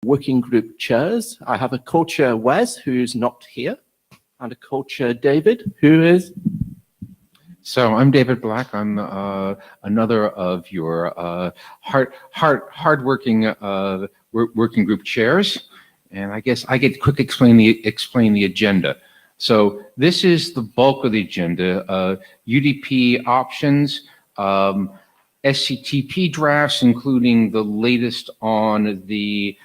working group chairs. I have a co-chair, Wes, who's not here, and a co-chair, David, who is... So I'm David Black. I'm another of your hardworking working group chairs, and I guess I get to quickly explain the agenda. So this is the bulk of the agenda: UDP options, SCTP drafts, including the latest on the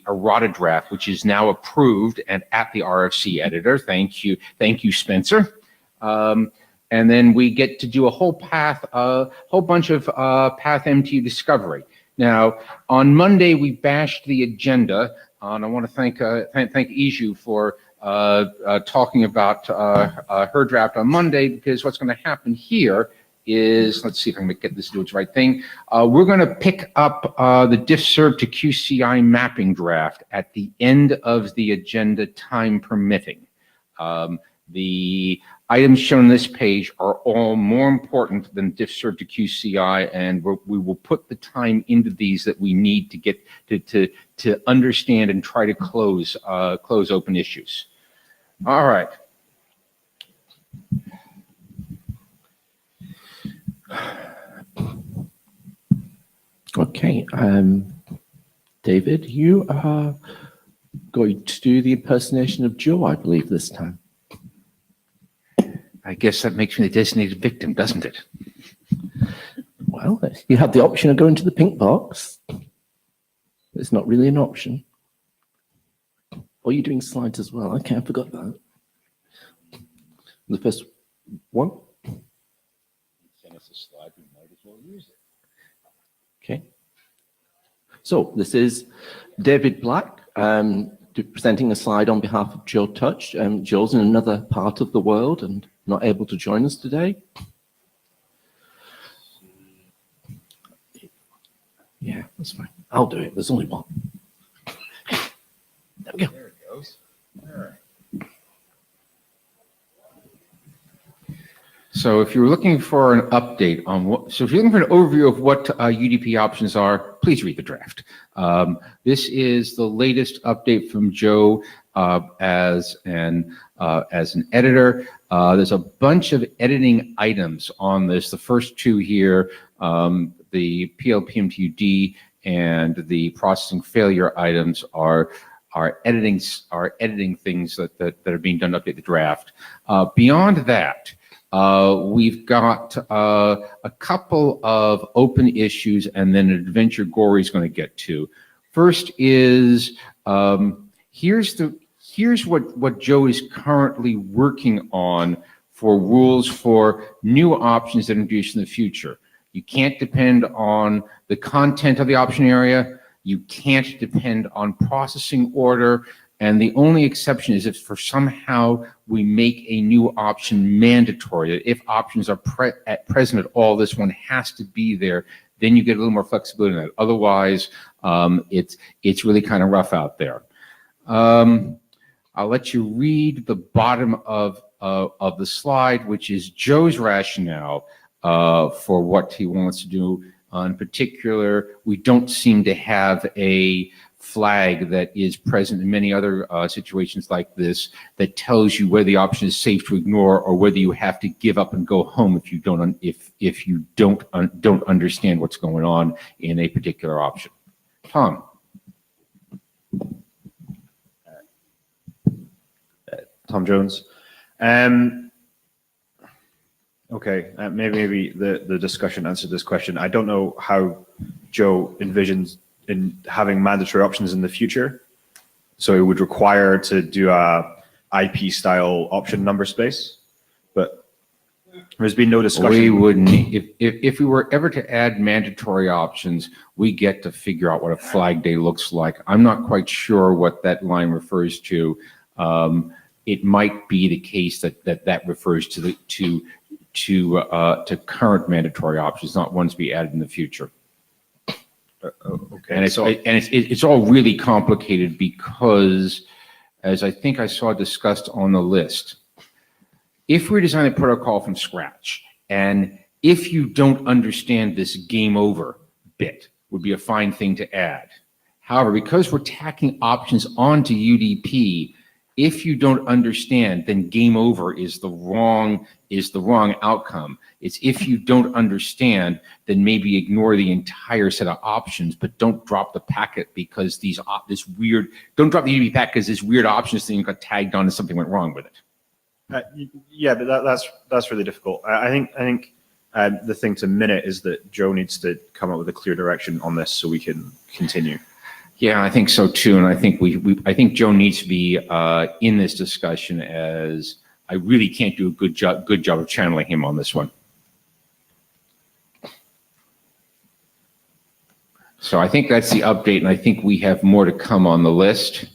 errata draft, which is now approved and at the RFC editor. Thank you, Spencer. And then we get to do a whole bunch of path MTU discovery. Now, on Monday we bashed the agenda, and I want to thank Iju for talking about her draft on Monday, because what's going to happen here is, let's see if I can get this to do its right thing. We're going to pick up the diff-serve to QCI mapping draft at the end of the agenda, time permitting. The items shown on this page are all more important than diff-serve to QCI, and we will put the time into these that we need to get to understand and try to close open issues. All right. Okay, David, you are going to do the impersonation of Joe, I believe, this time. I guess that makes me the designated victim, doesn't it? Well, you have the option of going to the pink box. It's not really an option. Or you're doing slides as well. Okay, I forgot that. The first one. Send us a slide, we might as well use it. Okay. So this is David Black presenting a slide on behalf of Joe Touch. Joe's in another part of the world and not able to join us today. Yeah, that's fine. I'll do it. There's only one. There we go. There it goes. All right. So if you're looking for an update on if you're looking for an overview of what UDP options are, please read the draft. This is the latest update from Joe as an editor. There's a bunch of editing items on this. The first two here, the PLPMTUD and the processing failure items are editing things that are being done to update the draft. Beyond that, we've got a couple of open issues and then an adventure Gory's going to get to. First is here's what Joe is currently working on for rules for new options that are introduced in the future. You can't depend on the content of the option area. You can't depend on processing order. And the only exception is if for somehow we make a new option mandatory, if options are present at all, this one has to be there, then you get a little more flexibility in that. Otherwise, it's really kind of rough out there. I'll let you read the bottom of the slide, which is Joe's rationale for what he wants to do. In particular, we don't seem to have a flag that is present in many other situations like this that tells you whether the option is safe to ignore or whether you have to give up and go home if you don't understand what's going on in a particular option. Tom. Tom Jones. Okay, maybe the discussion answered this question. I don't know how Joe envisions in having mandatory options in the future. So it would require to do a IP style option number space, but there's been no discussion. We would need, if we were ever to add mandatory options, we get to figure out what a flag day looks like. I'm not quite sure what that line refers to. It might be the case that refers to current mandatory options, not ones to be added in the future. Okay. And it's all really complicated because, as I think I saw discussed on the list, if we design a protocol from scratch, and if you don't understand this game over bit, would be a fine thing to add. However, because we're tacking options onto UDP, if you don't understand, then game over is the wrong outcome. It's if you don't understand, then maybe ignore the entire set of options, but don't drop the packet because don't drop the UDP packet because this weird options thing got tagged on and something went wrong with it. Yeah, but that's really difficult. I think the thing to minute is that Joe needs to come up with a clear direction on this so we can continue. Yeah, I think so too, and I think I think Joe needs to be in this discussion, as I really can't do a good job of channeling him on this one. So I think that's the update, and I think we have more to come on the list.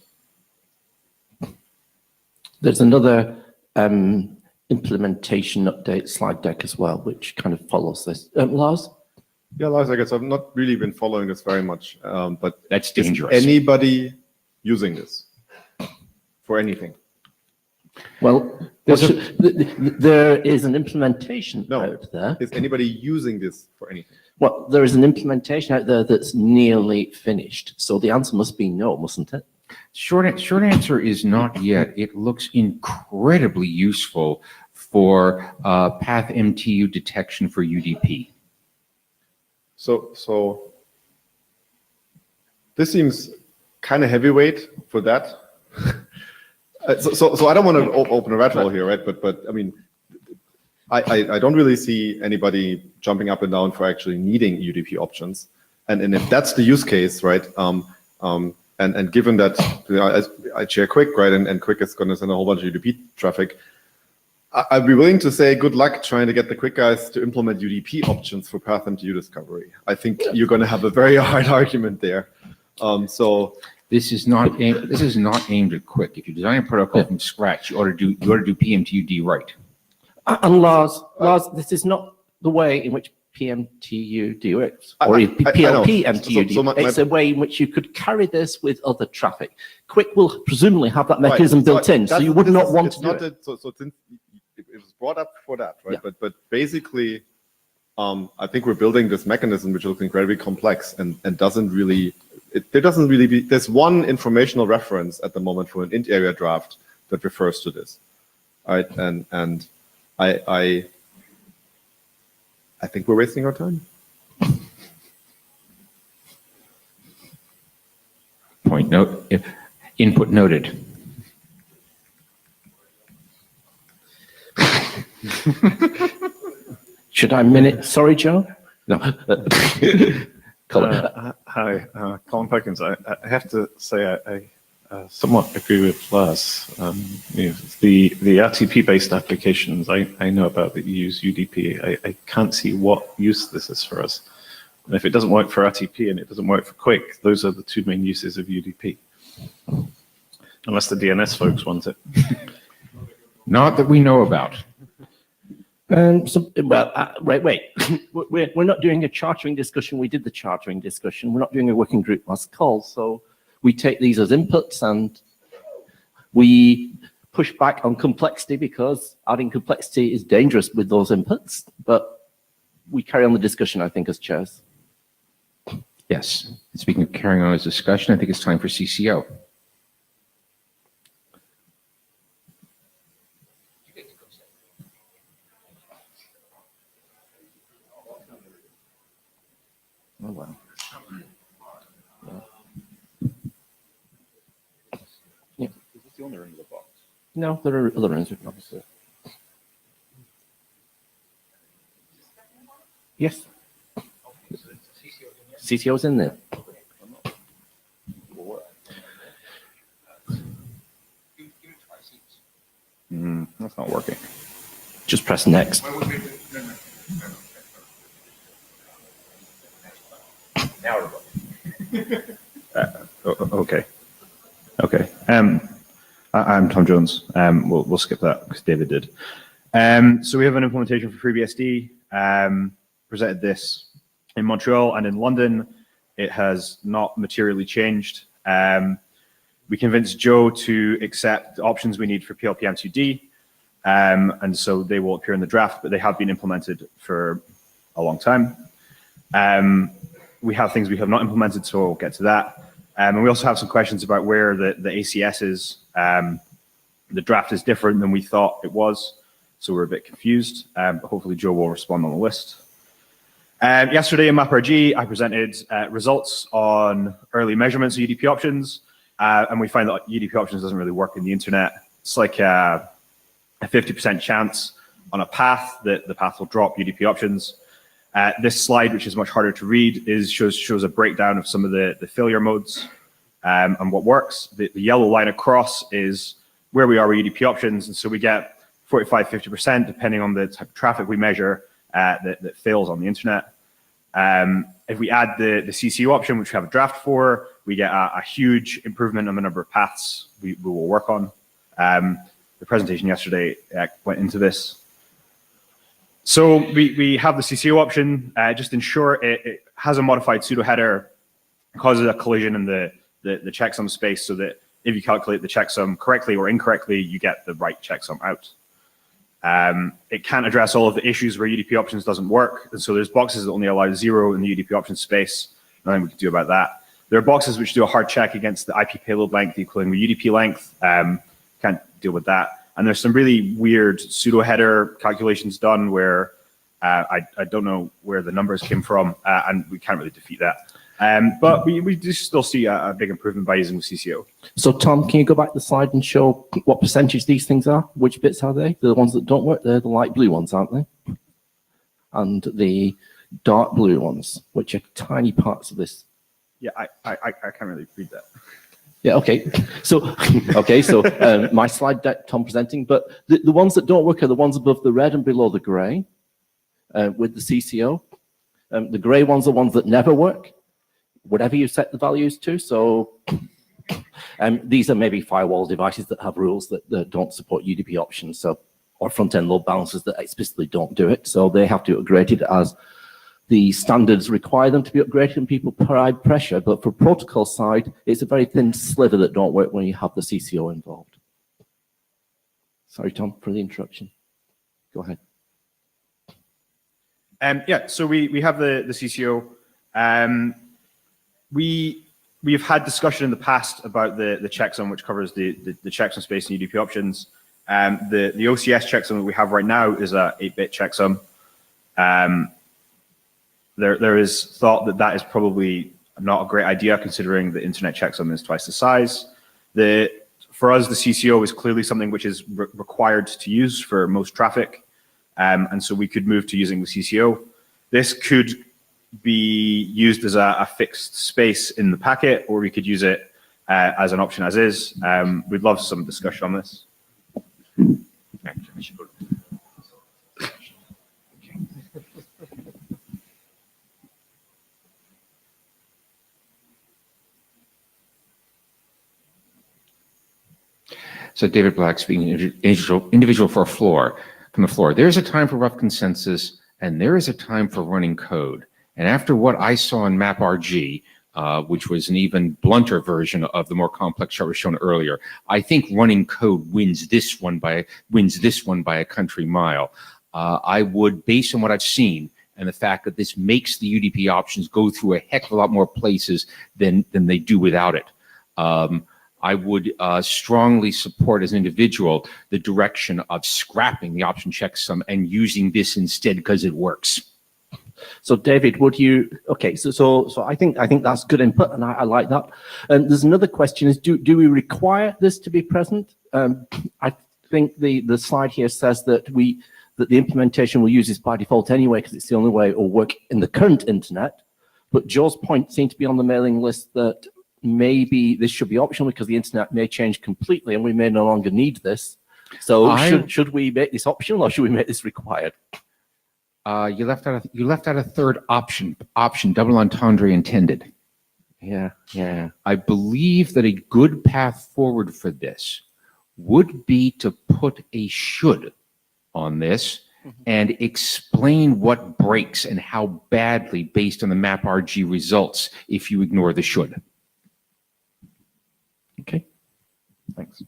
There's another implementation update slide deck as well, which kind of follows this. Lars? Yeah, Lars, I guess I've not really been following this very much, but That's dangerous. is anybody using this for anything? Well, there is an implementation out there. Is anybody using this for anything? Well, there is an implementation out there that's nearly finished. So the answer must be no, mustn't it? Short answer is not yet. It looks incredibly useful for path MTU detection for UDP. So this seems kind of heavyweight for that. So I don't want to open a rat hole here, right? But I mean, I don't really see anybody jumping up and down for actually needing UDP options. And if that's the use case, right? And given that I chair Quick, right? And Quick is going to send a whole bunch of UDP traffic, I'd be willing to say good luck trying to get the Quick guys to implement UDP options for path MTU discovery. I think you're going to have a very hard argument there. So this is not aimed at Quick. If you design a protocol from scratch, you ought to do PMTUD right. And Lars, this is not the way in which PMTUD works, or PLP MTUD. It's a way in which you could carry this with other traffic. Quick will presumably have that mechanism built in, so you would not want to do it. So since it was brought up for that, right? Yeah. But basically, I think we're building this mechanism which looks incredibly complex and doesn't really. There's one informational reference at the moment for an int area draft that refers to this, right? And I think we're wasting our time. Input noted. Should I minute? Sorry, Joe? No. Hi, Colin Perkins. I have to say I somewhat agree with Lars. The RTP-based applications I know about that use UDP, I can't see what use this is for us. And if it doesn't work for RTP and it doesn't work for Quick, those are the two main uses of UDP. Unless the DNS folks want it. Not that we know about. Wait. We're not doing a chartering discussion. We did the chartering discussion. We're not doing a working group last call. So we take these as inputs and we push back on complexity because adding complexity is dangerous with those inputs. But we carry on the discussion, I think, as chairs. Yes. Speaking of carrying on as discussion, I think it's time for CCO. Oh, wow. Yeah. Is this the only room of the box? No, there are other rooms. Obviously. Yes. CCO's in there. That's not working. Just press next. Now Okay. I'm Tom Jones. We'll skip that because David did. So we have an implementation for FreeBSD. Presented this in Montreal and in London. It has not materially changed. We convinced Joe to accept the options we need for PLP-M2D. And so they will appear in the draft, but they have been implemented for a long time. We have things we have not implemented, so we'll get to that. And we also have some questions about where the ACS is. The draft is different than we thought it was, so we're a bit confused. But hopefully Joe will respond on the list. Yesterday in MapRG, I presented results on early measurements of UDP options, and we find that UDP options doesn't really work in the internet. It's like a 50% chance on a path that the path will drop UDP options. This slide, which is much harder to read, shows a breakdown of some of the failure modes and what works. The yellow line across is where we are with UDP options, and so we get 45, 50%, depending on the type of traffic we measure, that fails on the internet. If we add the CCO option, which we have a draft for, we get a huge improvement on the number of paths we will work on. The presentation yesterday went into this. So we have the CCO option. Just ensure it has a modified pseudo header, causes a collision in the checksum space, so that if you calculate the checksum correctly or incorrectly, you get the right checksum out. It can't address all of the issues where UDP options doesn't work. And so there's boxes that only allow 0 in the UDP options space. Nothing we can do about that. There are boxes which do a hard check against the IP payload length equaling the UDP length. Can't deal with that. And there's some really weird pseudo header calculations done where I don't know where the numbers came from, and we can't really defeat that. But we do still see a big improvement by using the CCO. So Tom, can you go back to the slide and show what percentage these things are? Which bits are they? They're the ones that don't work. They're the light blue ones, aren't they? And the dark blue ones, which are tiny parts of this. Yeah, I can't really read that. Yeah, okay. So, my slide deck, Tom presenting, but the ones that don't work are the ones above the red and below the gray with the CCO. The gray ones are ones that never work, whatever you set the values to. So these are maybe firewall devices that have rules that don't support UDP options, so or front-end load balancers that explicitly don't do it. So they have to upgrade it as the standards require them to be upgraded and people provide pressure. But for protocol side, it's a very thin sliver that don't work when you have the CCO involved. Sorry, Tom, for the interruption. Go ahead. Yeah, so we have the CCO. We've had discussion in the past about the checksum, which covers the checksum space and UDP options. The OCS checksum that we have right now is a 8-bit checksum. There is thought that is probably not a great idea considering the internet checksum is twice the size. For us, the CCO is clearly something which is required to use for most traffic. And so we could move to using the CCO. This could be used as a fixed space in the packet, or we could use it as an option as is. We'd love some discussion on this. So David Black speaking, individual from the floor. There's a time for rough consensus, and there is a time for running code. And after what I saw in MapRG, which was an even blunter version of the more complex chart was shown earlier, I think running code wins this one by a country mile. I would, based on what I've seen and the fact that this makes the UDP options go through a heck of a lot more places than they do without it. I would strongly support as an individual the direction of scrapping the option checksum and using this instead because it works. So David, would you? Okay, so I think that's good input, and I like that. And there's another question: is do we require this to be present? I think the slide here says that the implementation we'll use this by default anyway because it's the only way it will work in the current internet. But Joe's point seemed to be on the mailing list that maybe this should be optional because the internet may change completely and we may no longer need this. So should we make this optional or should we make this required? You left out a third option, double entendre intended. Yeah. I believe that a good path forward for this would be to put a should on this and explain what breaks and how badly based on the MapRG results if you ignore the should. Okay, thanks.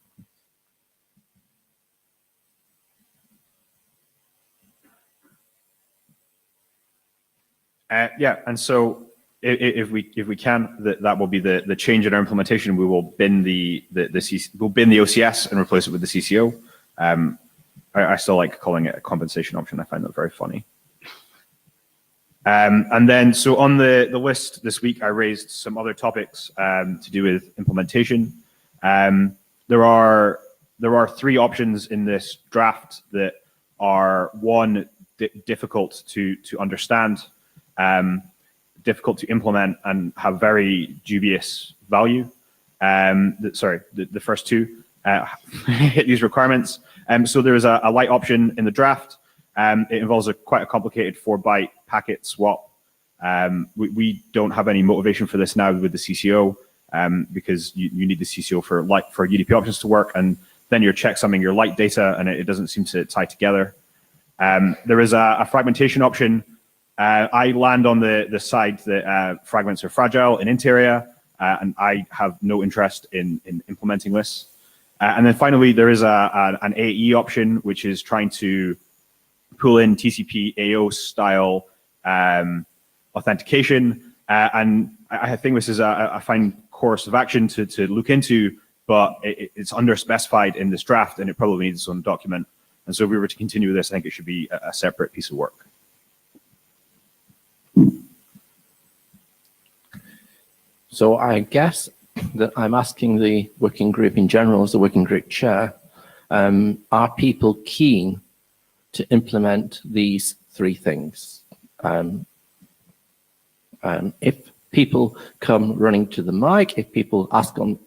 Yeah, and so if we can, that will be the change in our implementation. We will bin we'll bin the OCS and replace it with the CCO. I still like calling it a compensation option. I find that very funny. And then, so on the list this week, I raised some other topics to do with implementation. There are 3 options in this draft that are, one, difficult to understand, difficult to implement, and have very dubious value. The first 2 hit these requirements. So there is a light option in the draft. It involves quite a complicated 4-byte packet swap. We don't have any motivation for this now with the CCO because you need the CCO for UDP options to work, and then you're checksumming your light data, and it doesn't seem to tie together. There is a fragmentation option. I land on the side that fragments are fragile in interior, and I have no interest in implementing this. And then finally, there is an AE option, which is trying to pull in TCP AO style authentication. And I think this is a fine course of action to look into, but it's underspecified in this draft, and it probably needs its own document. And so if we were to continue this, I think it should be a separate piece of work. So I guess that I'm asking the working group in general, as the working group chair, are people keen to implement these 3 things? If people come running to the mic, if people ask on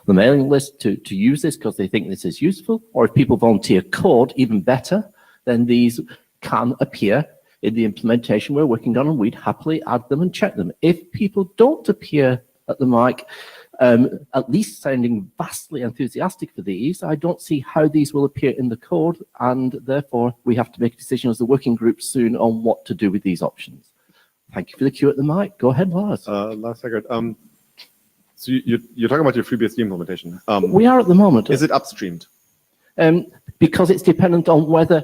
the mailing list to use this because they think this is useful, or if people volunteer code, even better, then these can appear in the implementation we're working on, and we'd happily add them and check them. If people don't appear at the mic, at least sounding vastly enthusiastic for these, I don't see how these will appear in the code, and therefore we have to make a decision as the working group soon on what to do with these options. Thank you for the cue at the mic. Go ahead, Lars. Last second. So you're talking about your FreeBSD implementation. We are at the moment. Is it upstreamed? Because it's dependent on whether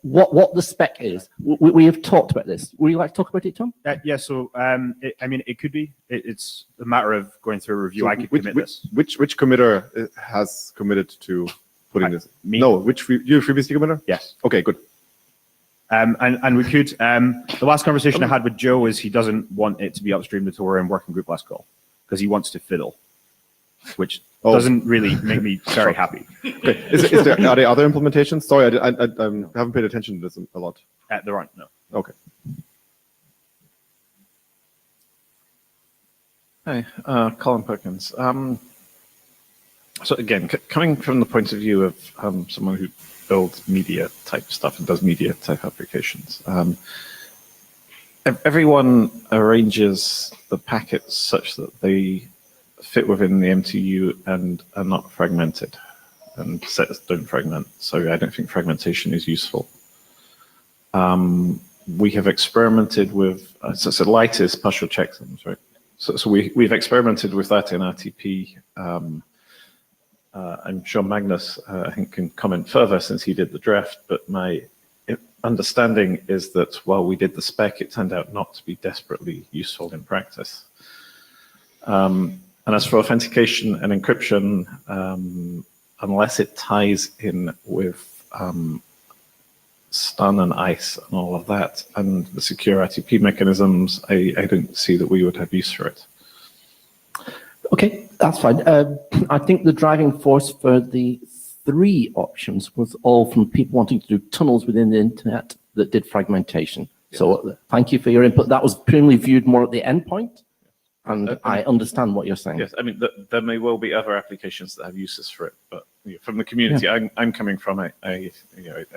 what the spec is. We have talked about this. Would you like to talk about it, Tom? Yeah, so I mean, it could be. It's a matter of going through a review. So I could commit this. Which committer has committed to putting this? Me. No, you're FreeBSD committer? Yes. Okay, good. And we could. The last conversation I had with Joe is he doesn't want it to be upstreamed until we're in working group last call, because he wants to fiddle, which doesn't really make me very happy. Okay. Are there other implementations? Sorry, I haven't paid attention to this a lot. There aren't, no. Okay. Hi, Colin Perkins. So again, coming from the point of view of someone who builds media type stuff and does media type applications, everyone arranges the packets such that they fit within the MTU and are not fragmented, and sets don't fragment. So I don't think fragmentation is useful. We have experimented with, so light is partial checksums, right? So we've experimented with that in RTP. I'm sure Magnus, I think, can comment further since he did the draft, but my understanding is that while we did the spec, it turned out not to be desperately useful in practice. And as for authentication and encryption, unless it ties in with stun and ICE and all of that, and the secure RTP mechanisms, I don't see that we would have use for it. Okay, that's fine. I think the driving force for the 3 options was all from people wanting to do tunnels within the internet that did fragmentation. Yes. So thank you for your input. That was primarily viewed more at the endpoint, and I understand what you're saying. Yes, I mean, there may well be other applications that have uses for it, but from the community I'm coming from, I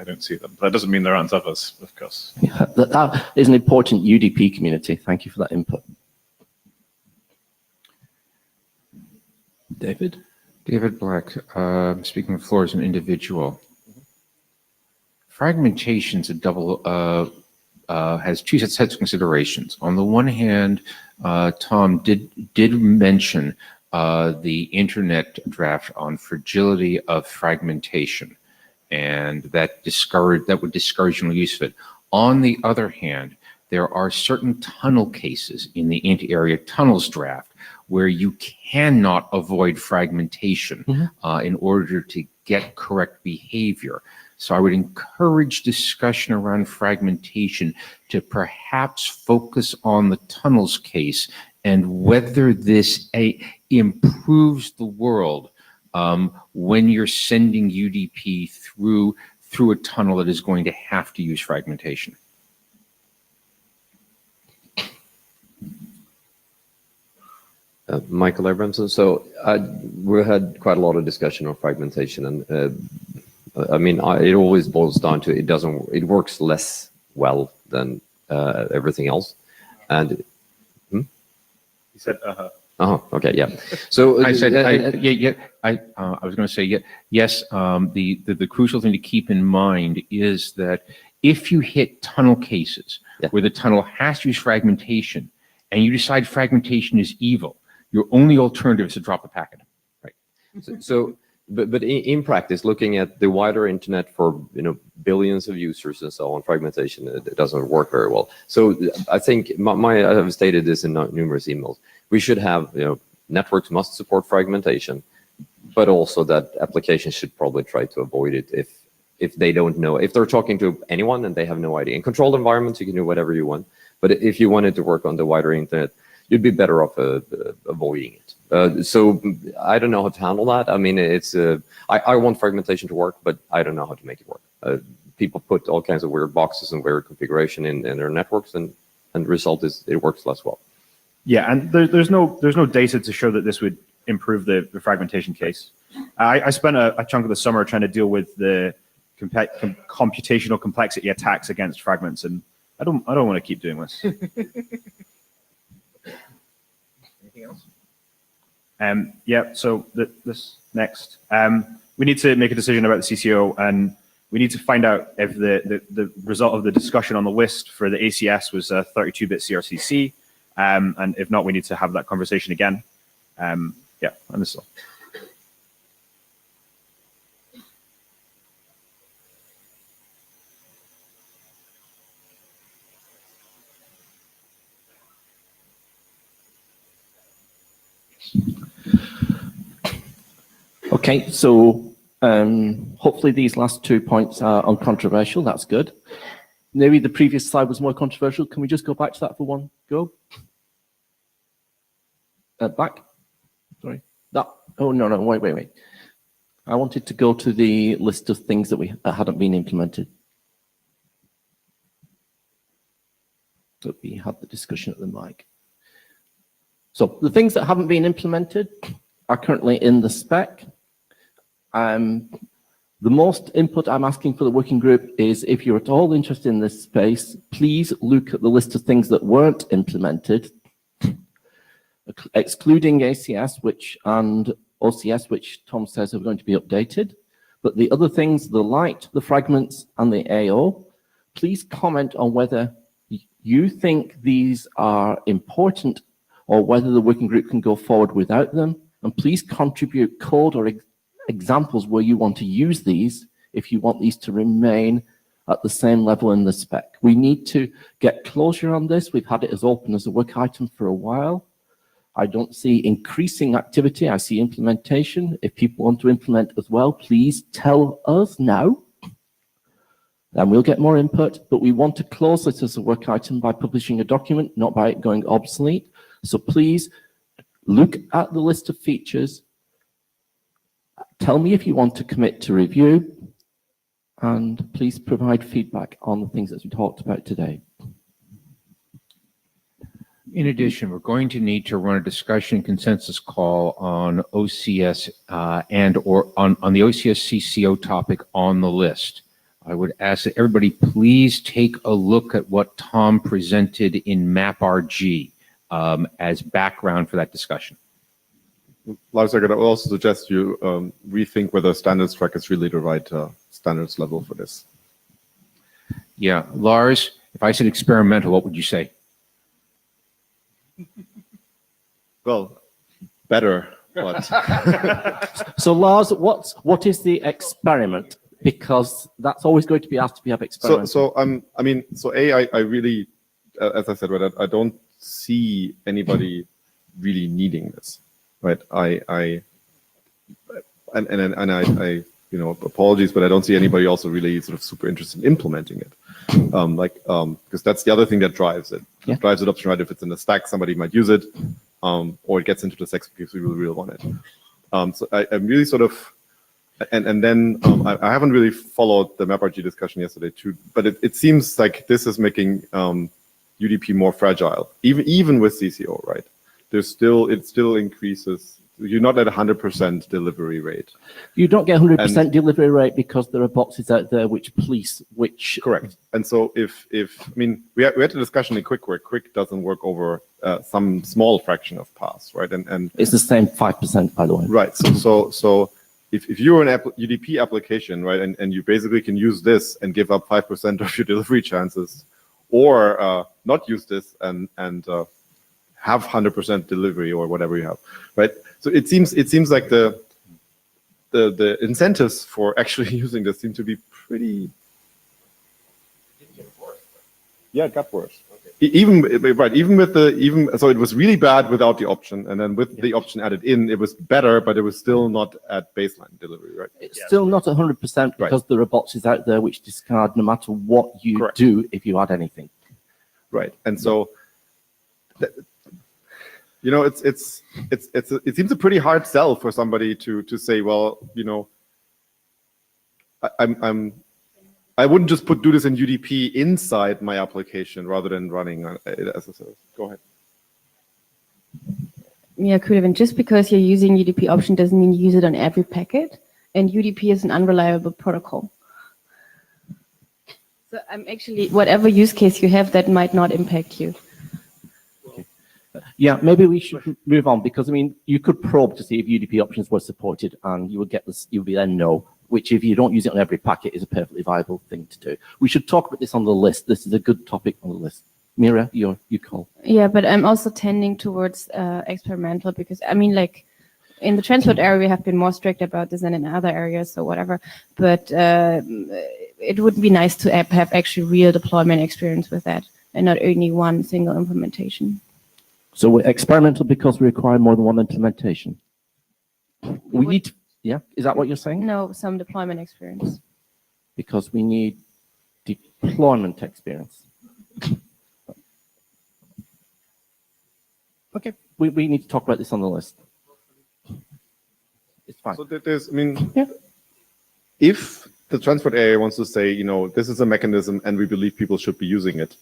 don't see them. That doesn't mean there aren't others, of course. Yeah, that is an important UDP community. Thank you for that input. David? David Black, speaking of floor as an individual. Fragmentation's a double, has 2 sets of considerations. On the one hand, Tom did mention the internet draft on fragility of fragmentation, and that would discourage the use of it. On the other hand, there are certain tunnel cases in the inter-area tunnels draft where you cannot avoid fragmentation in order to get correct behavior. So I would encourage discussion around fragmentation to perhaps focus on the tunnels case and whether this improves the world when you're sending UDP through a tunnel that is going to have to use fragmentation. Michael Abramson. So we had quite a lot of discussion on fragmentation, and I mean, it always boils down to it works less well than everything else. And He said, okay, yeah. So I said, I was going to say, yes. The crucial thing to keep in mind is that if you hit tunnel cases where the tunnel has to use fragmentation, and you decide fragmentation is evil, your only alternative is to drop the packet. Right. But in practice, looking at the wider internet for billions of users and so on, fragmentation it doesn't work very well. So I think I have stated this in numerous emails. We should have networks must support fragmentation, but also that applications should probably try to avoid it if they don't know. If they're talking to anyone and they have no idea. In controlled environments, you can do whatever you want. But if you wanted to work on the wider internet, you'd be better off avoiding it. So I don't know how to handle that. I mean, I want fragmentation to work, but I don't know how to make it work. People put all kinds of weird boxes and weird configuration in their networks, and the result is it works less well. yeah, and there's no data to show that this would improve the fragmentation case. I spent a chunk of the summer trying to deal with the computational complexity attacks against fragments, and I don't want to keep doing this. Anything else? Yeah, so this next. We need to make a decision about the CCO, and we need to find out if the result of the discussion on the list for the ACS was a 32-bit CRCC, and if not, we need to have that conversation again. Yeah, and this is all. Okay, so hopefully these last 2 points are uncontroversial. That's good. Maybe the previous slide was more controversial. Can we just go back to that for one go? Back. Sorry. That. Oh, no, wait. I wanted to go to the list of things that hadn't been implemented. So we had the discussion at the mic. So the things that haven't been implemented are currently in the spec. The most input I'm asking for the working group is if you're at all interested in this space, please look at the list of things that weren't implemented, excluding ACS and OCS, which Tom says are going to be updated. But the other things, the light, the fragments, and the AO, please comment on whether you think these are important or whether the working group can go forward without them. And please contribute code or examples where you want to use these if you want these to remain at the same level in the spec. We need to get closure on this. We've had it as open as a work item for a while. I don't see increasing activity. I see implementation. If people want to implement as well, please tell us now. And we'll get more input, but we want to close this as a work item by publishing a document, not by it going obsolete. So please look at the list of features. Tell me if you want to commit to review, and please provide feedback on the things that we talked about today. In addition, we're going to need to run a discussion consensus call on OCS or on the OCS CCO topic on the list. I would ask that everybody please take a look at what Tom presented in MapRG as background for that discussion. Lars, I could also suggest you rethink whether standards track is really the right standards level for this. Yeah, Lars, if I said experimental, what would you say? Well, better, but So Lars, what is the experiment? Because that's always going to be asked if you have experiments. so I really as I said, right, I don't see anybody really needing this, right? I apologies, but I don't see anybody also really sort of super interested in implementing it. Because that's the other thing that drives it. Yeah. Drives adoption, right? If it's in the stack, somebody might use it, or it gets into the sex because we really want it. So I'm really sort of, and then I haven't really followed the MapRG discussion yesterday too, but it seems like this is making UDP more fragile, even with CCO, right? It still increases. You're not at 100% delivery rate. You don't get 100% delivery rate because there are boxes out there which police, which... Correct. And so I mean, we had a discussion in Quick where Quick doesn't work over some small fraction of paths, right? And it's the same 5%, by the way. right. So if you're an UDP application, right, and you basically can use this and give up 5% of your delivery chances, or not use this and have 100% delivery or whatever you have, right? So it seems like the incentives for actually using this seem to be pretty. Yeah, it got worse. Okay. Even with so it was really bad without the option, and then with the option added in, it was better, but it was still not at baseline delivery, right? It's still not 100% because there are boxes out there which discard no matter what you do if you add anything. Right, and so. You know, it seems a pretty hard sell for somebody to say, well, you know, I wouldn't just do this in UDP inside my application rather than running it as a service. Go ahead. Yeah, cool. And just because you're using UDP option doesn't mean you use it on every packet. And UDP is an unreliable protocol. So actually, whatever use case you have, that might not impact you. Yeah, maybe we should move on because I mean, you could probe to see if UDP options were supported, and you would get this. You would be then no, which if you don't use it on every packet is a perfectly viable thing to do. We should talk about this on the list. This is a good topic on the list. Mira, you call. Yeah, but I'm also tending towards experimental because I mean, like in the transport area, we have been more strict about this than in other areas, so whatever. But it would be nice to have actually real deployment experience with that, and not only one single implementation. So we're experimental because we require more than one implementation. We need, yeah, is that what you're saying? No, some deployment experience. Because we need deployment experience. Okay, we need to talk about this on the list. It's fine. So there's, I mean, if the transport area wants to say, you know, this is a mechanism and we believe people should be using it,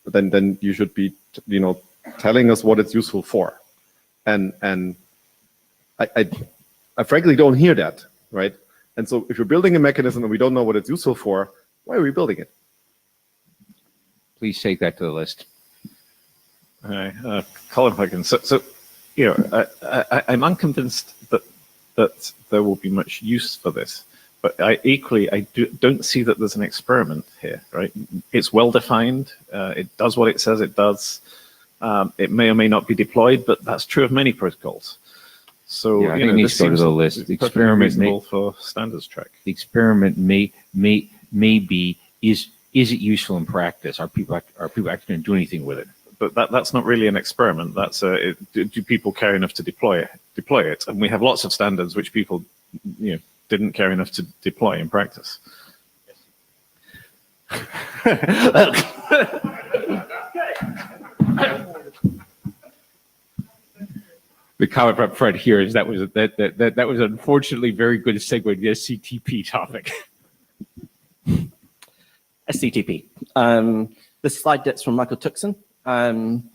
then you should be, you know, telling us what it's useful for, and I frankly don't hear that, right? And so if you're building a mechanism and we don't know what it's useful for, why are we building it? Please take that to the list. Hi, Colin Huggins. So you know, I'm unconvinced that there will be much use for this, but I don't see that there's an experiment here, right? It's well defined. It does what it says it does. It may or may not be deployed, but that's true of many protrols. So Yeah, I think it needs to go to the list. The experiment may, for standards track. the experiment may be, is it useful in practice? Are people actually going to do anything with it? But that's not really an experiment. That's do people care enough to deploy it? And we have lots of standards which people, you know, didn't care enough to deploy in practice. The comment from Fred here is that was unfortunately very good segue to the SCTP topic. SCTP. This slide deck's from Michael Tuxen, and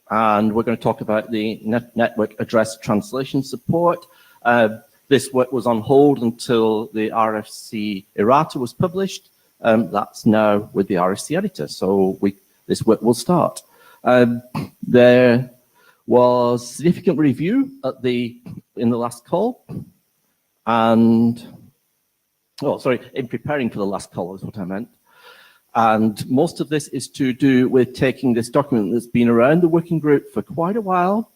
we're going to talk about the network address translation support. This work was on hold until the RFC errata was published. That's now with the RFC editor, so this work will start. There was significant review in the last call, and in preparing for the last call is what I meant. And most of this is to do with taking this document that's been around the working group for quite a while,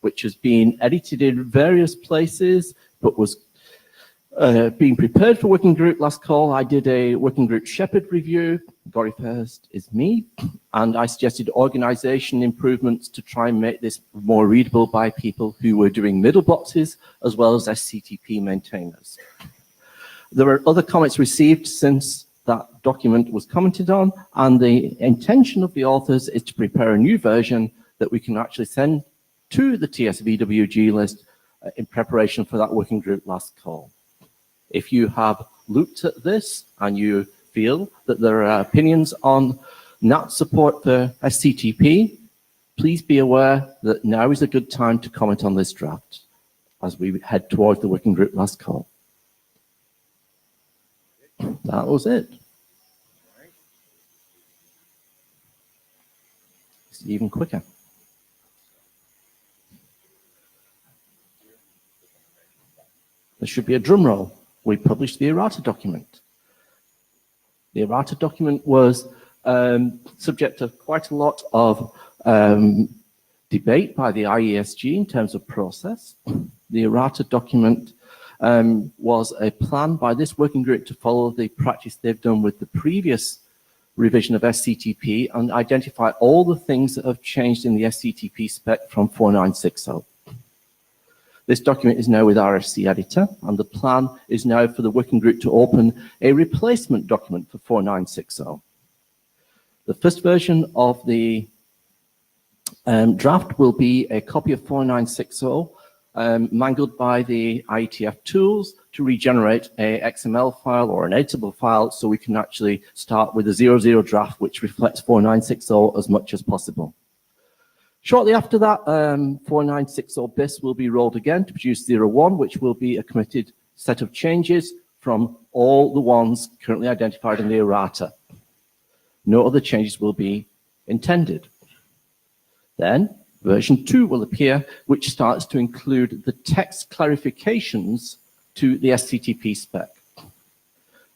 which has been edited in various places, but was being prepared for working group last call. I did a working group Shepherd review, Gary First is me, and I suggested organization improvements to try and make this more readable by people who were doing middle boxes as well as SCTP maintainers. There were other comments received since that document was commented on, and the intention of the authors is to prepare a new version that we can actually send to the TSVWG list in preparation for that working group last call. If you have looked at this and you feel that there are opinions on NAT support for SCTP, please be aware that now is a good time to comment on this draft as we head towards the working group last call. That was it. It's even quicker. There should be a drum roll. We published the errata document. The errata document was subject to quite a lot of debate by the IESG in terms of process. The errata document was a plan by this working group to follow the practice they've done with the previous revision of SCTP and identify all the things that have changed in the SCTP spec from 4960. This document is now with RFC editor, and the plan is now for the working group to open a replacement document for 4960. The first version of the draft will be a copy of 4960 mangled by the IETF tools to regenerate a XML file or an editable file so we can actually start with a 00 draft which reflects 4960 as much as possible. Shortly after that, 4960 bis will be rolled again to produce 01, which will be a committed set of changes from all the ones currently identified in the errata. No other changes will be intended. Then version 2 will appear, which starts to include the text clarifications to the SCTP spec.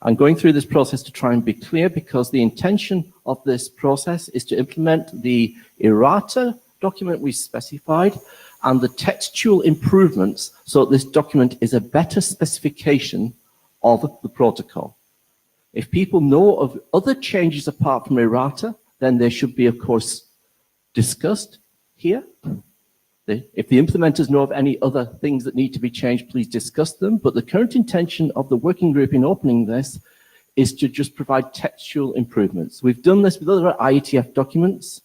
I'm going through this process to try and be clear because the intention of this process is to implement the errata document we specified and the textual improvements so that this document is a better specification of the protocol. If people know of other changes apart from errata, then they should be, of course, discussed here. If the implementers know of any other things that need to be changed, please discuss them. But the current intention of the working group in opening this is to just provide textual improvements. We've done this with other IETF documents.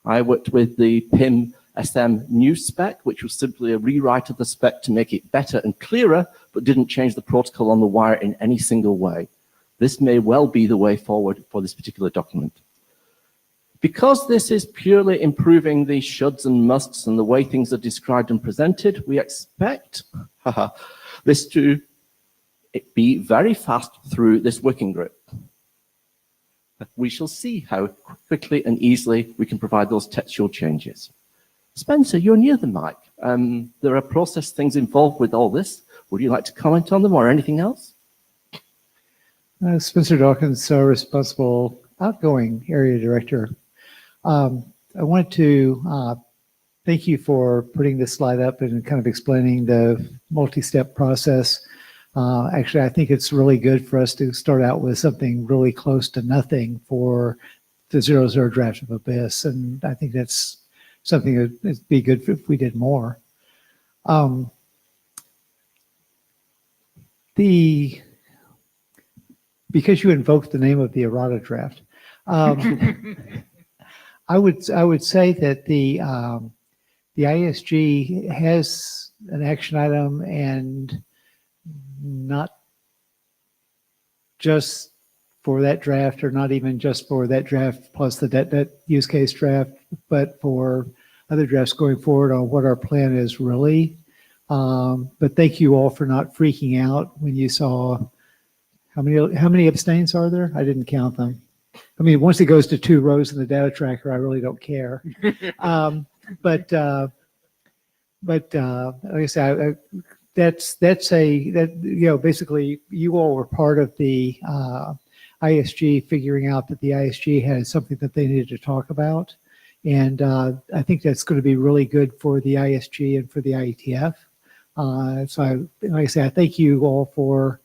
I worked with the PIM SM new spec, which was simply a rewrite of the spec to make it better and clearer, but didn't change the protocol on the wire in any single way. This may well be the way forward for this particular document. Because this is purely improving the shoulds and musts and the way things are described and presented, we expect this to be very fast through this working group. We shall see how quickly and easily we can provide those textual changes. Spencer, you're near the mic. There are process things involved with all this. Would you like to comment on them or anything else? Spencer Dawkins, responsible outgoing area director. I wanted to thank you for putting this slide up and kind of explaining the multi-step process. Actually, I think it's really good for us to start out with something really close to nothing for the 00 draft of Abyss, and I think that's something that would be good if we did more. Because you invoked the name of the errata draft, I would say that the ISG has an action item, and not just for that draft, or not even just for that draft plus that use case draft, but for other drafts going forward on what our plan is really. But thank you all for not freaking out when you saw how many abstains are there? I didn't count them. I mean, once it goes to 2 rows in the data tracker, I really don't care. But like I said, basically you all were part of the ISG figuring out that the ISG had something that they needed to talk about. And I think that's going to be really good for the ISG and for the IETF. So like I say, I thank you all for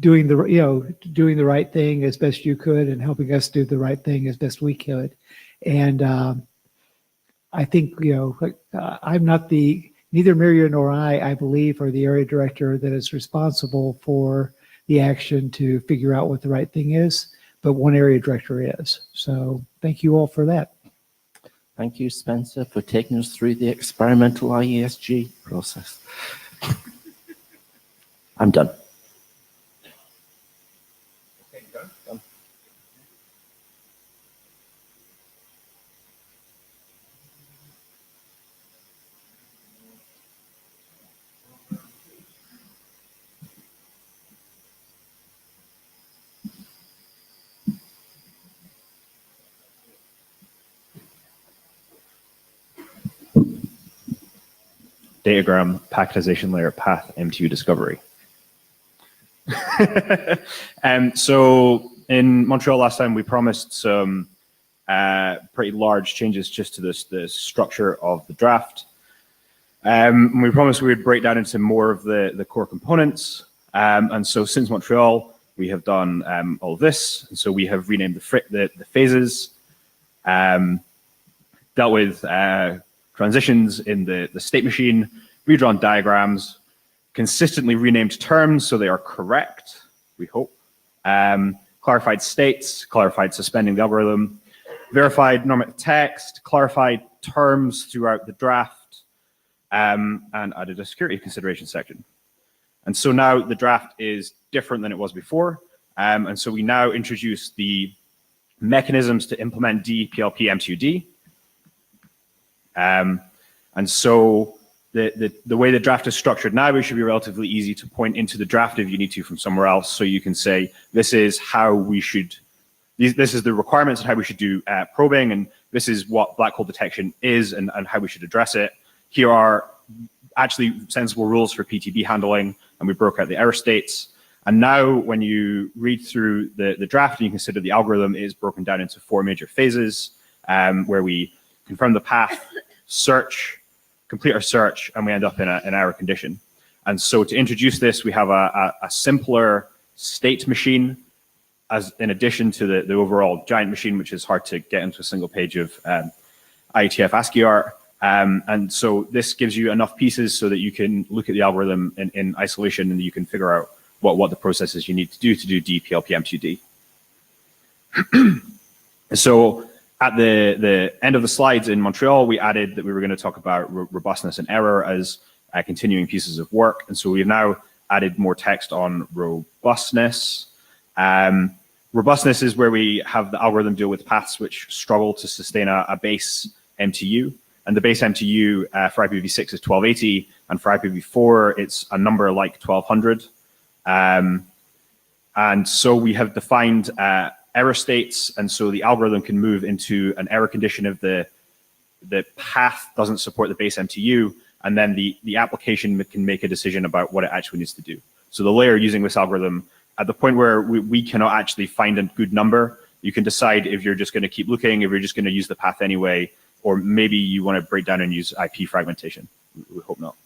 doing the right thing as best you could and helping us do the right thing as best we could. And I think, I'm not neither Miriam nor I believe, are the area director that is responsible for the action to figure out what the right thing is, but one area director is. So thank you all for that. Thank you, Spencer, for taking us through the experimental IESG process. I'm done. Datagram, packetization layer, path, MTU discovery. So in Montreal last time, we promised some pretty large changes just to the structure of the draft. We promised we would break down into more of the core components. And so since Montreal, we have done all of this. And so we have renamed the phases, dealt with transitions in the state machine, redrawn diagrams, consistently renamed terms so they are correct, we hope, clarified states, clarified suspending the algorithm, verified normative text, clarified terms throughout the draft, and added a security consideration section. And so now the draft is different than it was before, and so we now introduce the mechanisms to implement DPLP MTUD. And so the way the draft is structured now, it should be relatively easy to point into the draft if you need to from somewhere else. So you can say, this is how we should, this is the requirements of how we should do probing, and this is what black hole detection is and how we should address it. Here are actually sensible rules for PTB handling, and we broke out the error states. And now when you read through the draft and you consider the algorithm is broken down into 4 major phases, where we confirm the path, search, complete our search, and we end up in an error condition. And so to introduce this, we have a simpler state machine as in addition to the overall giant machine, which is hard to get into a single page of IETF ASCII art. And so this gives you enough pieces so that you can look at the algorithm in isolation and you can figure out what the processes you need to do DPLP MTUD. So at the end of the slides in Montreal, we added that we were going to talk about robustness and error as continuing pieces of work. And so we've now added more text on robustness. Robustness is where we have the algorithm deal with paths which struggle to sustain a base MTU. And the base MTU for IPv6 is 1280, and for IPv4, it's a number like 1200. And so we have defined error states, and so the algorithm can move into an error condition if the path doesn't support the base MTU, and then the application can make a decision about what it actually needs to do. So the layer using this algorithm, at the point where we cannot actually find a good number, you can decide if you're just going to keep looking, if you're just going to use the path anyway, or maybe you want to break down and use IP fragmentation. We hope not.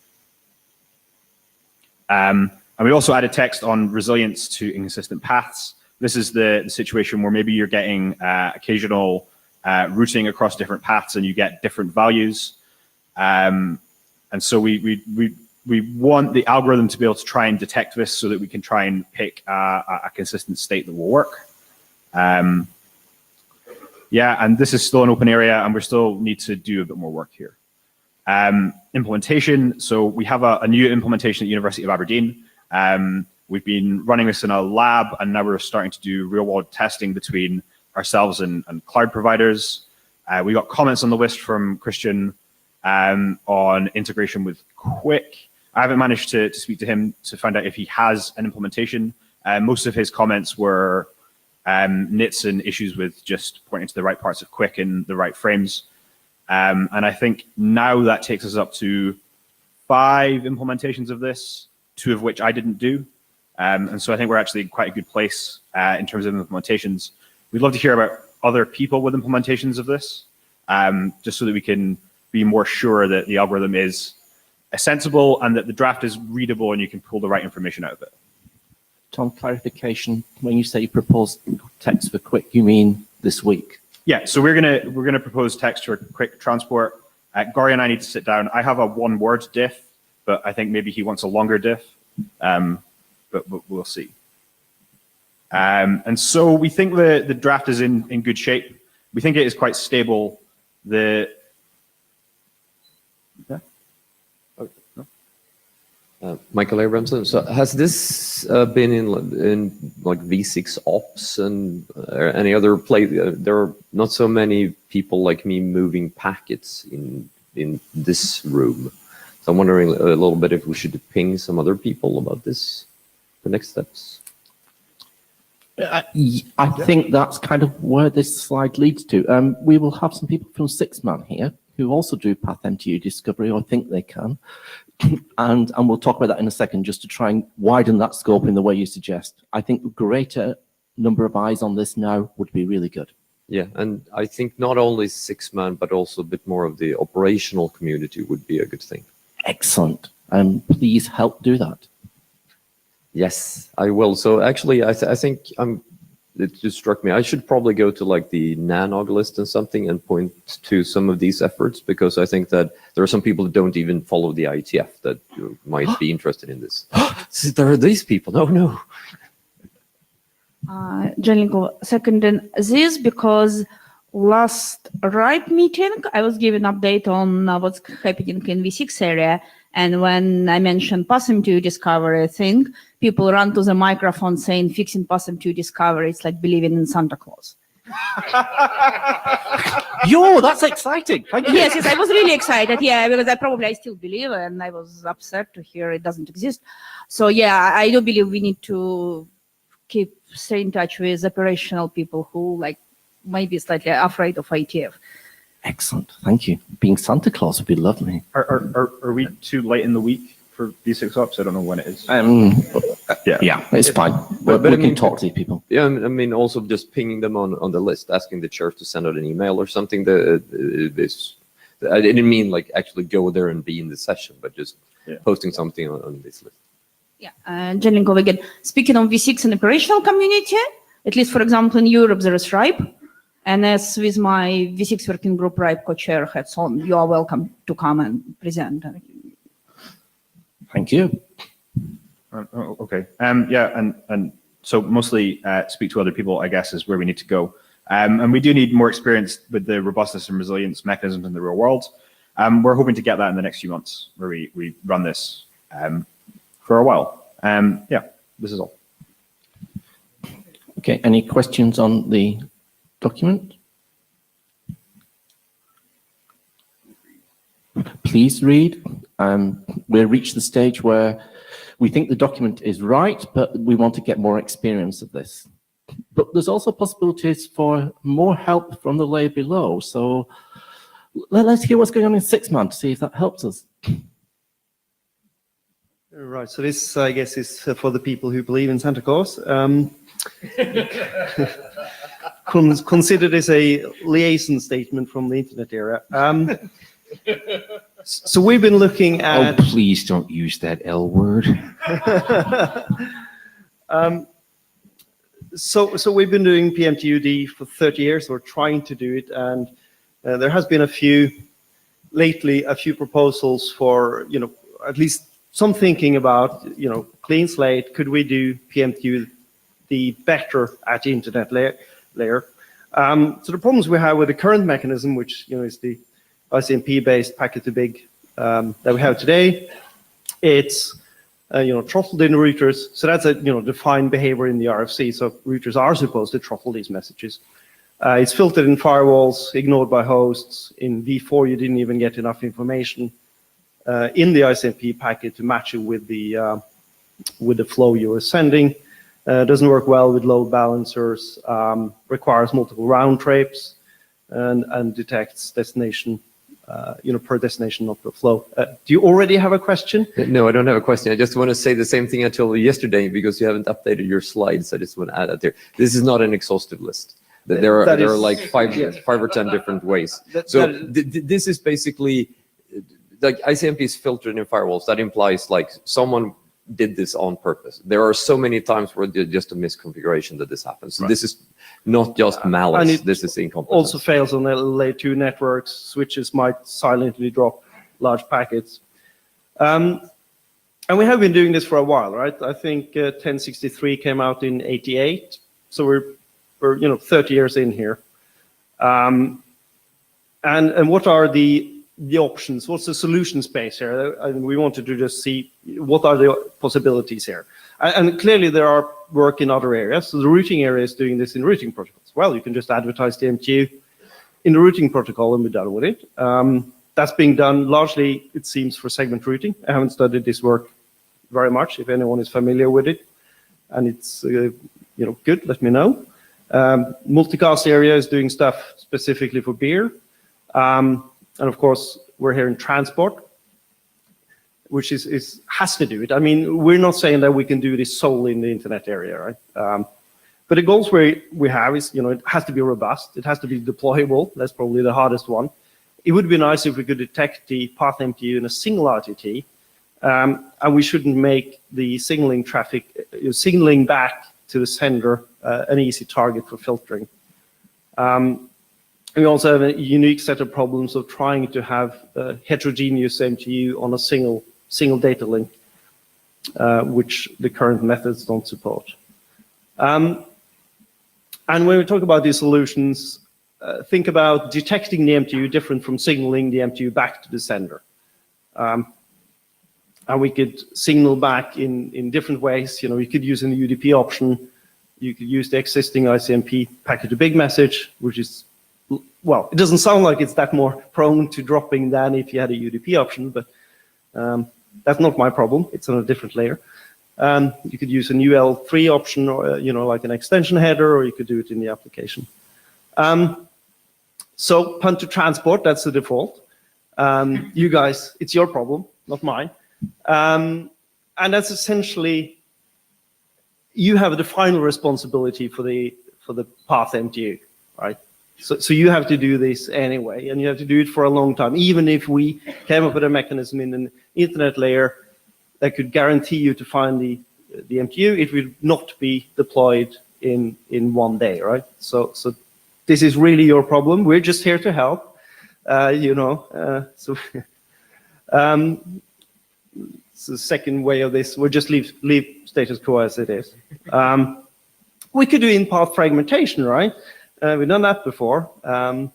And we also added text on resilience to inconsistent paths. This is the situation where maybe you're getting occasional routing across different paths and you get different values. And so we want the algorithm to be able to try and detect this so that we can try and pick a consistent state that will work. Yeah, and this is still an open area and we still need to do a bit more work here. Implementation, so we have a new implementation at University of Aberdeen. We've been running this in a lab and now we're starting to do real world testing between ourselves and cloud providers. We got comments on the list from Christian on integration with Quick. I haven't managed to speak to him to find out if he has an implementation. Most of his comments were nits and issues with just pointing to the right parts of Quick in the right frames. And I think now that takes us up to 5 implementations of this, 2 of which I didn't do. And so I think we're actually in quite a good place in terms of implementations. We'd love to hear about other people with implementations of this, just so that we can be more sure that the algorithm is sensible and that the draft is readable and you can pull the right information out of it. on clarification, when you say you propose text for quick, you mean this week? Yeah, so we're gonna propose text for quick transport. Gori and I need to sit down. I have a one-word diff, but I think maybe he wants a longer diff. But we'll see. And so we think the draft is in good shape. We think it is quite stable. Michael Abramson, so has this been in like V6 Ops and any other place? There are not so many people like me moving packets in this room. So I'm wondering a little bit if we should ping some other people about this, the next steps. I think that's kind of where this slide leads to. We will have some people from 6man here who also do PathMTU discovery, or think they can. And we'll talk about that in a second, just to try and widen that scope in the way you suggest. I think a greater number of eyes on this now would be really good. Yeah, and I think not only 6man, but also a bit more of the operational community would be a good thing. Excellent. Please help do that. Yes, I will. So actually, I think it just struck me. I should probably go to like the NANOG list and something and point to some of these efforts, because I think that there are some people that don't even follow the IETF that might be interested in this. There are these people. No. Jelinko, second in this, because last RIPE meeting, I was given update on what's happening in V6 area. And when I mentioned PathMTU discovery thing, people run to the microphone saying fixing PathMTU discovery, it's like believing in Santa Claus. Yo, that's exciting. Thank you. Yes, I was really excited, yeah, because I still believe, and I was upset to hear it doesn't exist. So yeah, I do believe we need to stay in touch with operational people who like might be slightly afraid of IETF. Excellent. Thank you. Being Santa Claus would be lovely. Are we too late in the week for V6 Ops? I don't know when it is. Yeah, it's fine. But we I can mean, talk to these people. Yeah, I mean, also just pinging them on the list, asking the chair to send out an email or something. I didn't mean like actually go there and be in the session, but just posting something on this list. Yeah, Jelinko again. Speaking of V6 and operational community, at least for example in Europe there is RIPE, and as with my V6 working group RIPE co-chair hats on, you are welcome to come and present. Thank you. Okay. Yeah, and so mostly speak to other people, I guess, is where we need to go. And we do need more experience with the robustness and resilience mechanisms in the real world. We're hoping to get that in the next few months, where we run this for a while. Yeah, this is all. Okay, any questions on the document? Please read. We'll reach the stage where we think the document is right, but we want to get more experience of this. But there's also possibilities for more help from the layer below. So let's hear what's going on in 6man to see if that helps us. Right, so this, I guess, is for the people who believe in Santa Claus. Consider this a liaison statement from the internet era. So we've been looking at... Oh, please don't use that L word. So we've been doing PMTUD for 30 years, or trying to do it, and there has been a few proposals for, at least some thinking about, clean slate. Could we do PMTUD better at the internet layer? So the problems we have with the current mechanism, which is the ICMP-based packet-to-big that we have today, it's throttled in routers. So that's a defined behavior in the RFC. So routers are supposed to throttle these messages. It's filtered in firewalls, ignored by hosts. In V4, you didn't even get enough information in the ICMP packet to match it with the flow you were sending. Doesn't work well with load balancers. Requires multiple round trips, and detects destination. Per destination, not per flow. Do you already have a question? No, I don't have a question. I just want to say the same thing I told you yesterday, because you haven't updated your slides. I just want to add that there. This is not an exhaustive list. There are like five or 10 different ways. This is basically like ICMP is filtered in firewalls. That implies like someone did this on purpose. There are so many times where there's just a misconfiguration that this happens. So this is not just malice, this is incompetence. Also fails on the layer 2 networks. Switches might silently drop large packets. And we have been doing this for a while, right? I think 1063 came out in 88, so we're 30 years in here. And what are the options? What's the solution space here? And we wanted to just see what are the possibilities here. And clearly there are work in other areas. So the routing area is doing this in routing protocols. Well, you can just advertise the MTU in the routing protocol and be done with it. That's being done largely, it seems, for segment routing. I haven't studied this work very much. If anyone is familiar with it and it's good, let me know. Multicast area is doing stuff specifically for beer. And of course, we're here in transport, which has to do it. I mean, we're not saying that we can do this solely in the internet area, right? But the goals we have is, it has to be robust. It has to be deployable. That's probably the hardest one. It would be nice if we could detect the path MTU in a single RTT, and we shouldn't make the signaling traffic, signaling back to the sender an easy target for filtering. We also have a unique set of problems of trying to have a heterogeneous MTU on a single data link, which the current methods don't support. And when we talk about these solutions, think about detecting the MTU different from signaling the MTU back to the sender. And we could signal back in different ways. You could use an UDP option. You could use the existing ICMP packet to big message, which is, well, it doesn't sound like it's that more prone to dropping than if you had a UDP option, but that's not my problem. It's on a different layer. You could use an UL3 option, or like an extension header, or you could do it in the application. So punt to transport, that's the default. You guys, it's your problem, not mine. And that's essentially, you have the final responsibility for the path MTU, right? So you have to do this anyway, and you have to do it for a long time. Even if we came up with a mechanism in an internet layer that could guarantee you to find the MTU, it would not be deployed in one day, right? So this is really your problem. We're just here to help, So the second way of this, we'll just leave status quo as it is. We could do in-path fragmentation, right? We've done that before. I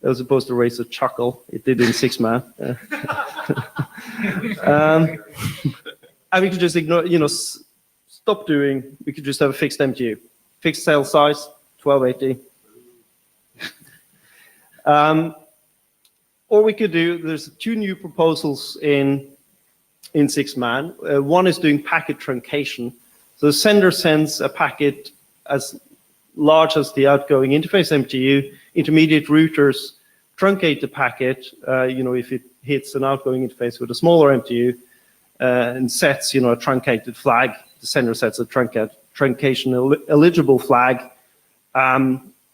was supposed to raise a chuckle. It did in 6-man. And we could just ignore, stop doing, we could just have a fixed MTU. Fixed cell size, 1280. Or we could do, there's 2 new proposals in 6-man. One is doing packet truncation. So the sender sends a packet as large as the outgoing interface MTU. Intermediate routers truncate the packet, if it hits an outgoing interface with a smaller MTU, and sets, a truncated flag. The sender sets a truncation eligible flag.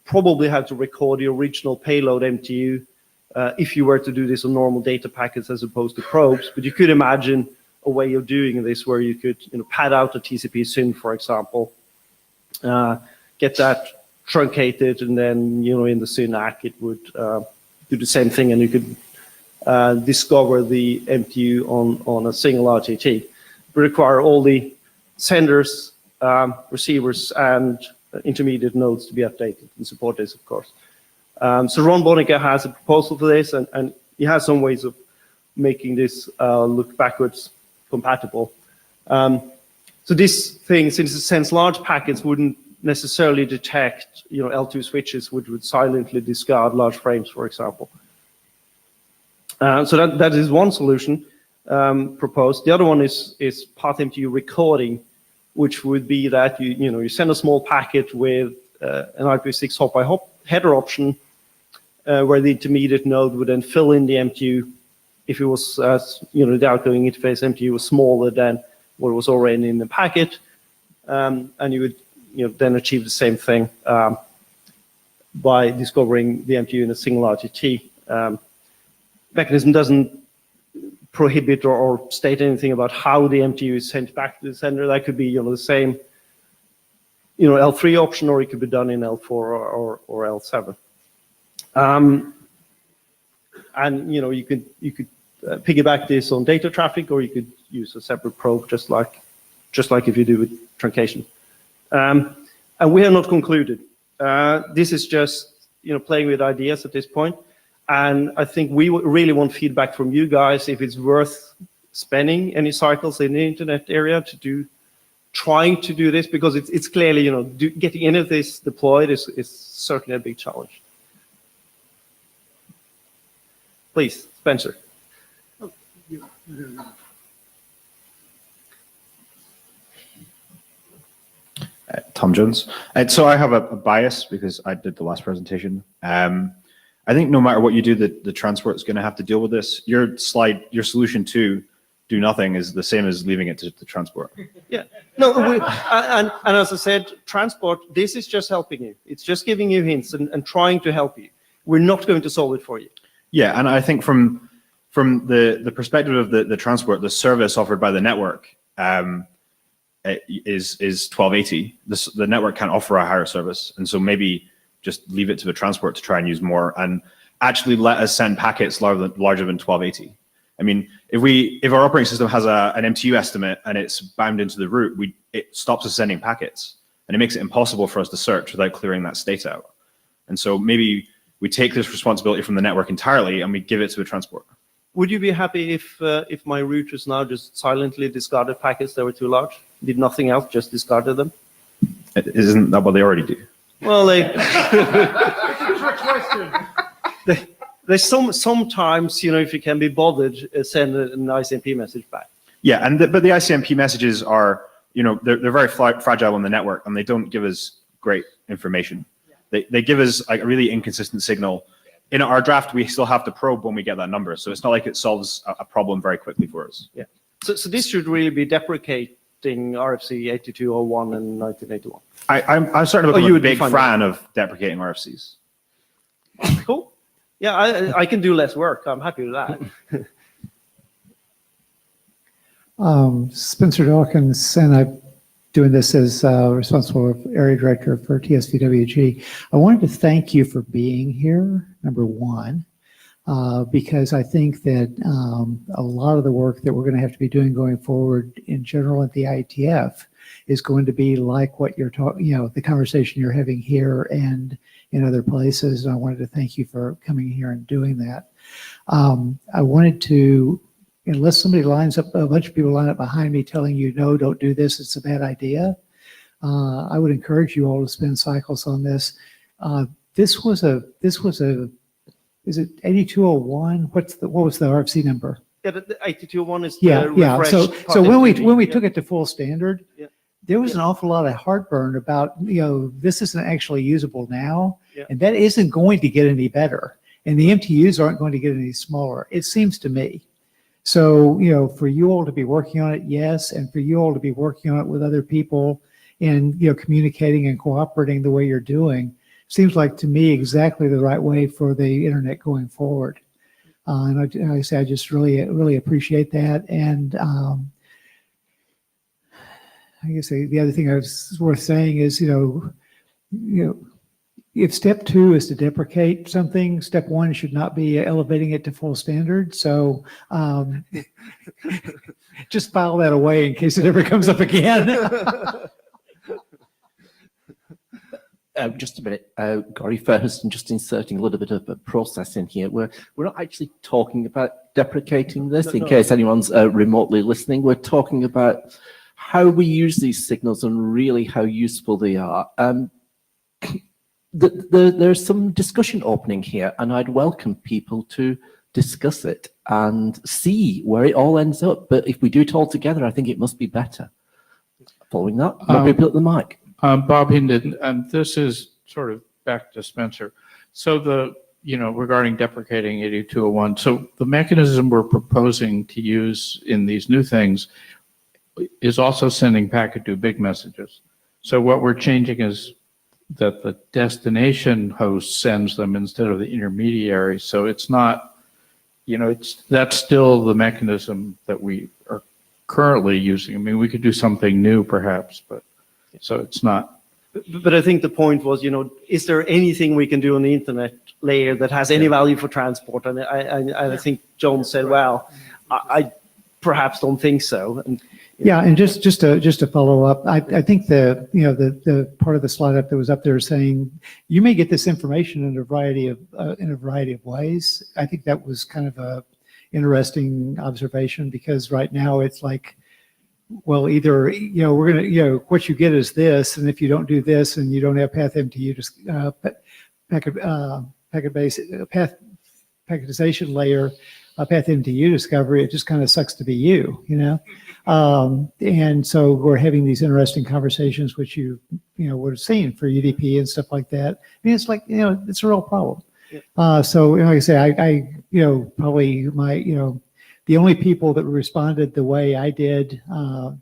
Probably have to record the original payload MTU if you were to do this on normal data packets as opposed to probes. But you could imagine a way of doing this where you could pad out a TCP SYN, for example, get that truncated, and then in the SYN ACK it would do the same thing, and you could discover the MTU on a single RTT. It would require all the senders, receivers, and intermediate nodes to be updated and support this, of course. So Ron Bonica has a proposal for this, and he has some ways of making this look backwards compatible. So this thing, since it sends large packets, wouldn't necessarily detect, L2 switches, which would silently discard large frames, for example. So that is one solution proposed. The other one is path MTU recording, which would be that you send a small packet with an IPv6 hop by hop header option, where the intermediate node would then fill in the MTU if it was, the outgoing interface MTU was smaller than what was already in the packet, and you would then achieve the same thing by discovering the MTU in a single RTT. Mechanism doesn't prohibit or state anything about how the MTU is sent back to the sender. That could be, the same, L3 option, or it could be done in L4 or L7. And you could piggyback this on data traffic, or you could use a separate probe, just like if you do with truncation. And we have not concluded. This is just playing with ideas at this point. And I think we really want feedback from you guys if it's worth spending any cycles in the internet area trying to do this, because it's clearly, getting any of this deployed is certainly a big challenge. Please, Spencer. Tom Jones. So I have a bias because I did the last presentation. I think no matter what you do, the transport is going to have to deal with this. Your solution to do nothing is the same as leaving it to the transport. Yeah. No, and as I said, transport, this is just helping you. It's just giving you hints and trying to help you. We're not going to solve it for you. Yeah, and I think from the perspective of the transport, the service offered by the network is 1280. The network can't offer a higher service, and so maybe just leave it to the transport to try and use more, and actually let us send packets larger than 1280. I mean, if our operating system has an MTU estimate and it's bound into the route, it stops us sending packets, and it makes it impossible for us to search without clearing that state out. And so maybe we take this responsibility from the network entirely and we give it to the transport. Would you be happy if my routers now just silently discarded packets that were too large? Did nothing else, just discarded them? Isn't that what they already do? Well, sometimes, if you can be bothered, send an ICMP message back. Yeah, but the ICMP messages are, they're very fragile on the network, and they don't give us great information. They give us like a really inconsistent signal. In our draft, we still have to probe when we get that number, so it's not like it solves a problem very quickly for us. Yeah. So this should really be deprecating RFC 8201 and 1981. I'm starting to become a big fan of deprecating RFCs. Cool. Yeah, I can do less work. I'm happy with that. Spencer Dawkins, and I'm doing this as responsible area director for TSVWG. I wanted to thank you for being here, number one, because I think that a lot of the work that we're going to have to be doing going forward in general at the IETF is going to be like what you're talking, the conversation you're having here and in other places. And I wanted to thank you for coming here and doing that. I wanted to, unless somebody lines up, a bunch of people line up behind me telling you, no, don't do this, it's a bad idea. I would encourage you all to spend cycles on this. This was a, is it 8201? What was the RFC number? Yeah, the 8201 is yeah. So when we took it to full standard, yeah. There was an awful lot of heartburn about, this isn't actually usable now, yeah. And that isn't going to get any better. And the MTUs aren't going to get any smaller, it seems to me. So, for you all to be working on it, yes, and for you all to be working on it with other people and, communicating and cooperating the way you're doing, seems like to me exactly the right way for the internet going forward. And I say I just really appreciate that. And I guess the other thing that's worth saying is, if step 2 is to deprecate something, step 1 should not be elevating it to full standard. So just file that away in case it ever comes up again. Just a minute, Gary first, and just inserting a little bit of a process in here. We're not actually talking about deprecating this, in case anyone's remotely listening. We're talking about how we use these signals and really how useful they are. There's some discussion opening here, and I'd welcome people to discuss it and see where it all ends up. But if we do it all together, I think it must be better. Following that, more people at the mic. Bob Hinden, and this is sort of back to Spencer. So regarding deprecating 8201, so the mechanism we're proposing to use in these new things is also sending packet to big messages. So what we're changing is that the destination host sends them instead of the intermediary. So it's not that's still the mechanism that we are currently using. I mean, we could do something new perhaps, but so it's not. But I think the point was, is there anything we can do on the internet layer that has any value for transport? And I think John said, well, I perhaps don't think so. And yeah, and just to follow up, I think the part of the slide up that was up there saying you may get this information in a variety of ways. I think that was kind of a interesting observation, because right now it's like, well, either we're gonna what you get is this, and if you don't do this and you don't have path MTU packetization layer, path MTU discovery, it just kind of sucks to be you, and so we're having these interesting conversations, which we're seeing for UDP and stuff like that. I mean, it's like it's a real problem. So like I say, I probably the only people that responded the way I did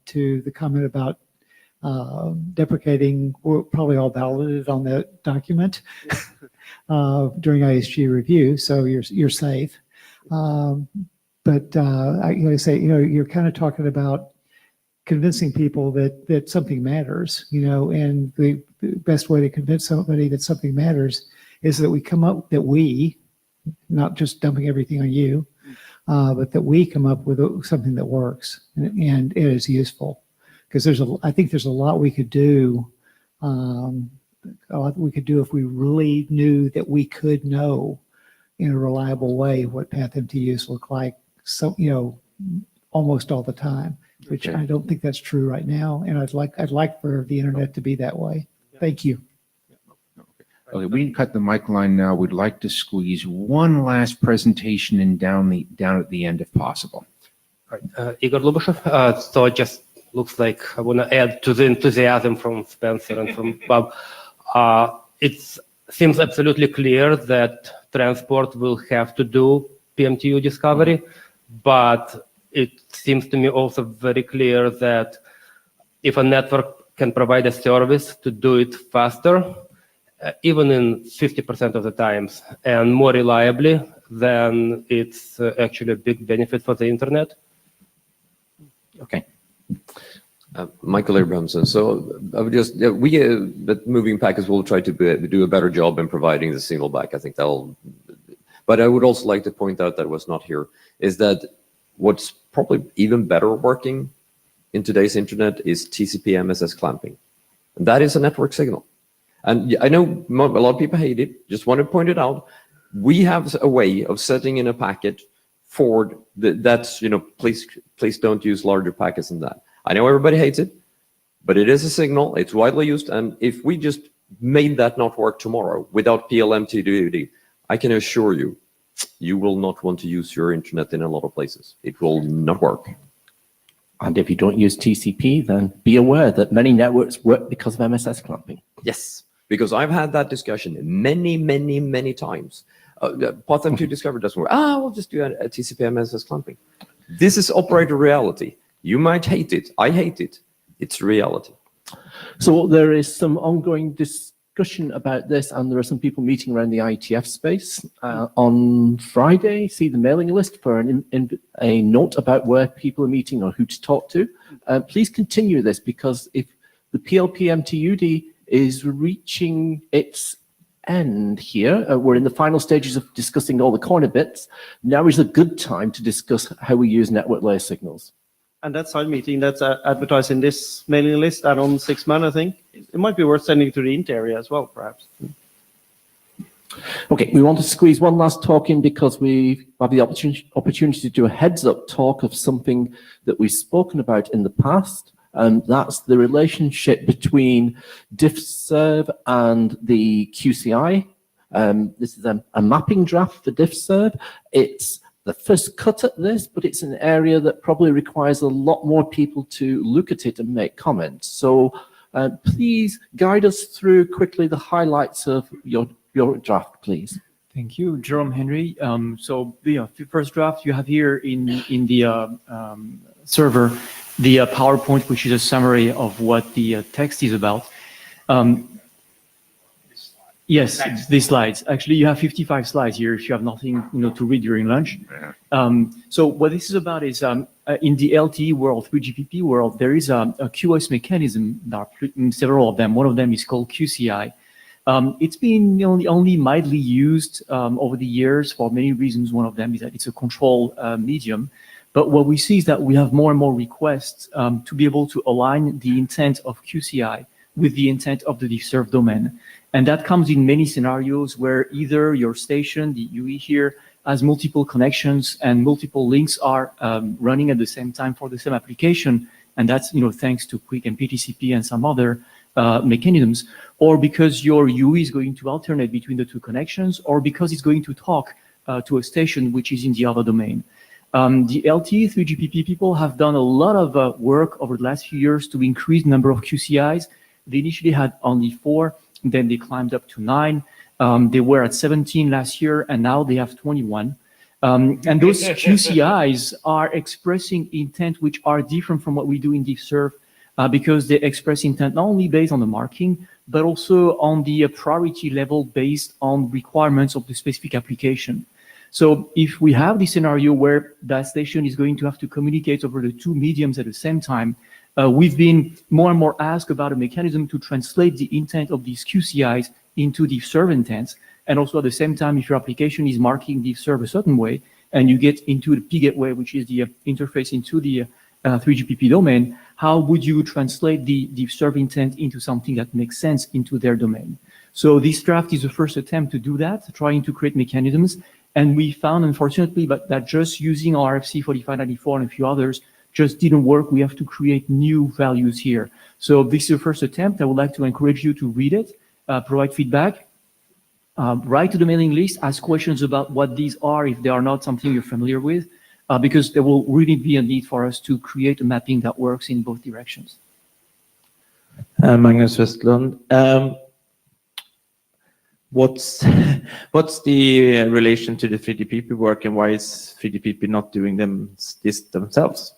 to the comment about deprecating were probably all validated on that document during ISG review, so you're safe. But like I say, you're kind of talking about convincing people that something matters, and the best way to convince somebody that something matters is that we come up, not just dumping everything on you, but that we come up with something that works and it is useful. Because I think there's a lot we could do. If we really knew that we could know in a reliable way what path MTUs look like. So almost all the time, which I don't think that's true right now. And I'd like for the internet to be that way. Thank you. Okay, we can cut the mic line now. We'd like to squeeze one last presentation in down at the end if possible. All right, Igor Lubashev. So it just looks like I want to add to the enthusiasm from Spencer and from Bob. It seems absolutely clear that transport will have to do PMTU discovery, but it seems to me also very clear that if a network can provide a service to do it faster, even in 50% of the times, and more reliably, then it's actually a big benefit for the internet. Okay. Michael Abrahamson. So I would just, the moving packets will try to do a better job in providing the signal back. I think but I would also like to point out that was not here, is that what's probably even better working in today's internet is TCP MSS clamping. And that is a network signal. And I know a lot of people hate it. Just want to point it out. We have a way of setting in a packet for that's, please don't use larger packets than that. I know everybody hates it, but it is a signal. It's widely used. And if we just made that not work tomorrow without PLMTD, I can assure you, you will not want to use your internet in a lot of places. It will not work. And if you don't use TCP, then be aware that many networks work because of MSS clamping. Yes, because I've had that discussion many, many, many times. Path MTU discovery doesn't work. We'll just do a TCP MSS clamping. This is operator reality. You might hate it. I hate it. It's reality. So there is some ongoing discussion about this, and there are some people meeting around the IETF space. On Friday, see the mailing list for a note about where people are meeting or who to talk to. Please continue this, because if the PLP-MTUD is reaching its end here, we're in the final stages of discussing all the corner bits. Now is a good time to discuss how we use network layer signals. And that side meeting that's advertised in this mailing list and on 6man, I think. It might be worth sending to the int area as well, perhaps. Okay, we want to squeeze one last talk in because we have the opportunity to do a heads-up talk of something that we've spoken about in the past, and that's the relationship between diffserv and the QCI. This is a mapping draft for diffserv. It's the first cut at this, but it's an area that probably requires a lot more people to look at it and make comments. So please guide us through quickly the highlights of your draft, please. Thank you, Jerome Henry. So the first draft you have here in the server, the PowerPoint, which is a summary of what the text is about. Yes, it's these slides. Actually, you have 55 slides here if you have nothing, to read during lunch. So what this is about is in the LTE world, 3GPP world, there is a QoS mechanism. There are several of them. One of them is called QCI. It's been only mildly used over the years for many reasons. One of them is that it's a control medium. But what we see is that we have more and more requests to be able to align the intent of QCI with the intent of the served domain. And that comes in many scenarios where either your station, the UE here, has multiple connections and multiple links are running at the same time for the same application. And that's, thanks to QUIC and PTCP and some other mechanisms, or because your UE is going to alternate between the two connections, or because it's going to talk to a station which is in the other domain. The LTE 3GPP people have done a lot of work over the last few years to increase the number of QCIs. They initially had only 4, then they climbed up to 9. They were at 17 last year, and now they have 21. And those QCIs are expressing intent which are different from what we do in DiffServ, because they express intent not only based on the marking, but also on the priority level based on requirements of the specific application. So if we have the scenario where that station is going to have to communicate over the two mediums at the same time, we've been more and more asked about a mechanism to translate the intent of these QCIs into the server intents. And also at the same time, if your application is marking the server a certain way, and you get into the P gateway, which is the interface into the 3GPP domain, how would you translate the server intent into something that makes sense into their domain? So this draft is the first attempt to do that, trying to create mechanisms. And we found, unfortunately, that just using RFC 4594 and a few others just didn't work. We have to create new values here. So this is the first attempt. I would like to encourage you to read it, provide feedback, write to the mailing list, ask questions about what these are if they are not something you're familiar with, because there will really be a need for us to create a mapping that works in both directions. Magnus Westlund. What's the relation to the 3GPP work, and why is 3GPP not doing this themselves?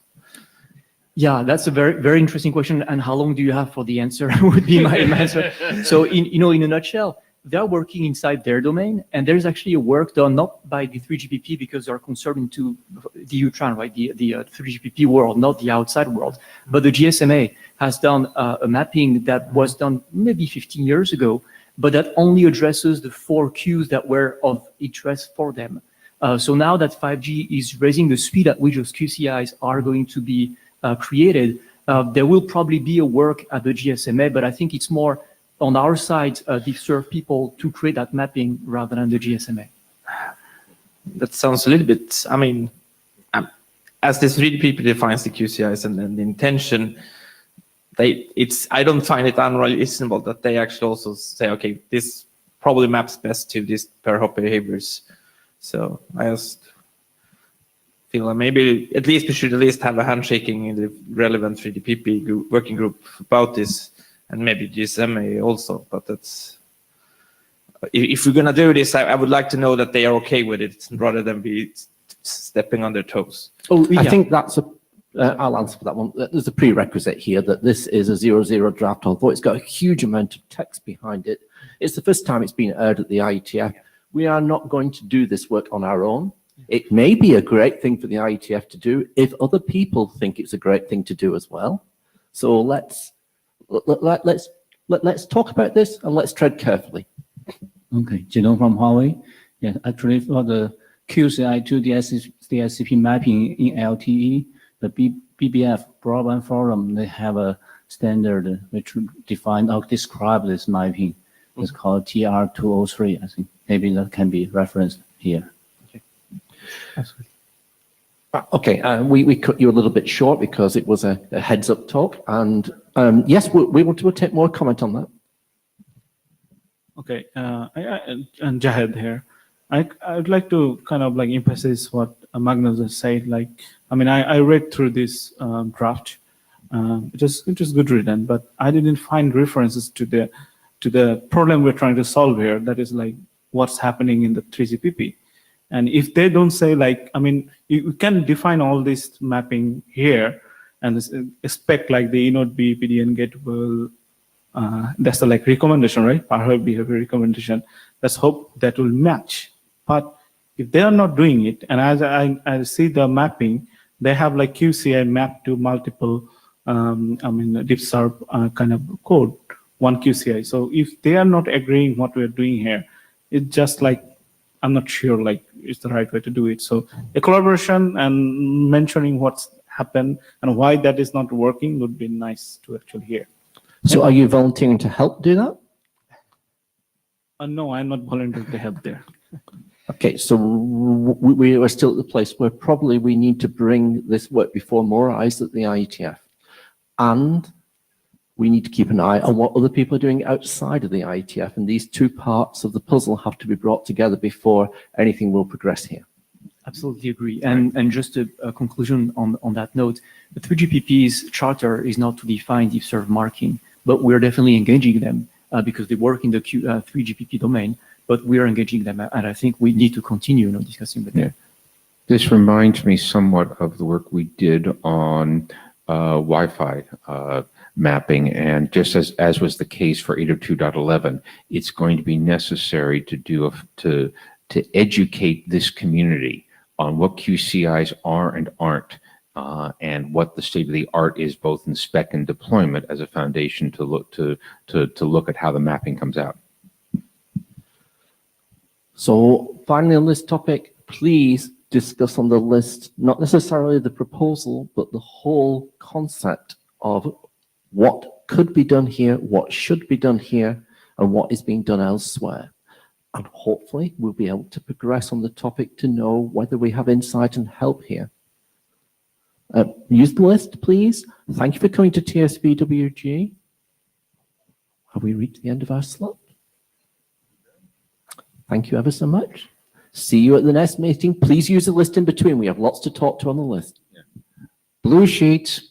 Yeah, that's a very, very interesting question. And how long do you have for the answer? Would be my answer. So, in a nutshell, they're working inside their domain, and there's actually a work done not by the 3GPP because they're concerned into the UTRAN, right? The 3GPP world, not the outside world, but the GSMA has done a mapping that was done maybe 15 years ago, but that only addresses the 4 queues that were of interest for them. So now that 5G is raising the speed at which those QCIs are going to be created, there will probably be a work at the GSMA, but I think it's more on our side, the serve people to create that mapping rather than the GSMA. That sounds a little bit, as this 3GPP defines the QCIs and the intention, I don't find it unreasonable that they actually also say, okay, this probably maps best to these per hop behaviors. So I just feel like maybe at least we should at least have a handshaking in the relevant 3GPP working group about this, and maybe GSMA also. But that's, if we're gonna do this, I would like to know that they are okay with it rather than be stepping on their toes. Oh, yeah. I think that's I'll answer for that one. There's a prerequisite here that this is a 0-0 draft, although it's got a huge amount of text behind it. It's the first time it's been aired at the IETF. We are not going to do this work on our own. It may be a great thing for the IETF to do if other people think it's a great thing to do as well. So let's talk about this and let's tread carefully. Okay, Jidong from Huawei. Yeah, actually for the QCI to DSCP mapping in LTE, the BBF Broadband Forum, they have a standard which define or describe this mapping. It's called TR203. I think maybe that can be referenced here. Okay, we cut you a little bit short because it was a heads-up talk, and yes, we want to take more comment on that. Okay, and Jahed here. I'd like to kind of like emphasize what Magnus has said. Like, I mean, I read through this draft. It was good written, but I didn't find references to the problem we're trying to solve here. That is like what's happening in the 3GPP. And if they don't say like, I mean, you can define all this mapping here and expect like the eNodeB, PDN get will that's the like recommendation, right? Parallel behavior recommendation. Let's hope that will match. But if they are not doing it, and as I see the mapping, they have like QCI mapped to multiple, DeepServe kind of code, one QCI. So if they are not agreeing what we're doing here, it's just like, I'm not sure like it's the right way to do it. So a collaboration and mentioning what's happened and why that is not working would be nice to actually hear. So are you volunteering to help do that? No, I'm not volunteering to help there. Okay, so we are still at the place where probably we need to bring this work before more eyes at the IETF. And we need to keep an eye on what other people are doing outside of the IETF. And these two parts of the puzzle have to be brought together before anything will progress here. Absolutely agree. And just a conclusion on that note, the 3GPP's charter is not to define deep serve marking, but we're definitely engaging them because they work in the 3GPP domain, but we are engaging them. And I think we need to continue discussing with them. This reminds me somewhat of the work we did on Wi-Fi mapping, and just as was the case for 802.11, it's going to be necessary to educate this community on what QCIs are and aren't, and what the state of the art is, both in spec and deployment, as a foundation to look at how the mapping comes out. So finally on this topic, please discuss on the list, not necessarily the proposal, but the whole concept of what could be done here, what should be done here, and what is being done elsewhere. And hopefully we'll be able to progress on the topic to know whether we have insight and help here. Use the list, please. Thank you for coming to TSVWG. Have we reached the end of our slot? Thank you ever so much. See you at the next meeting. Please use the list in between. We have lots to talk to on the list. Blue sheet.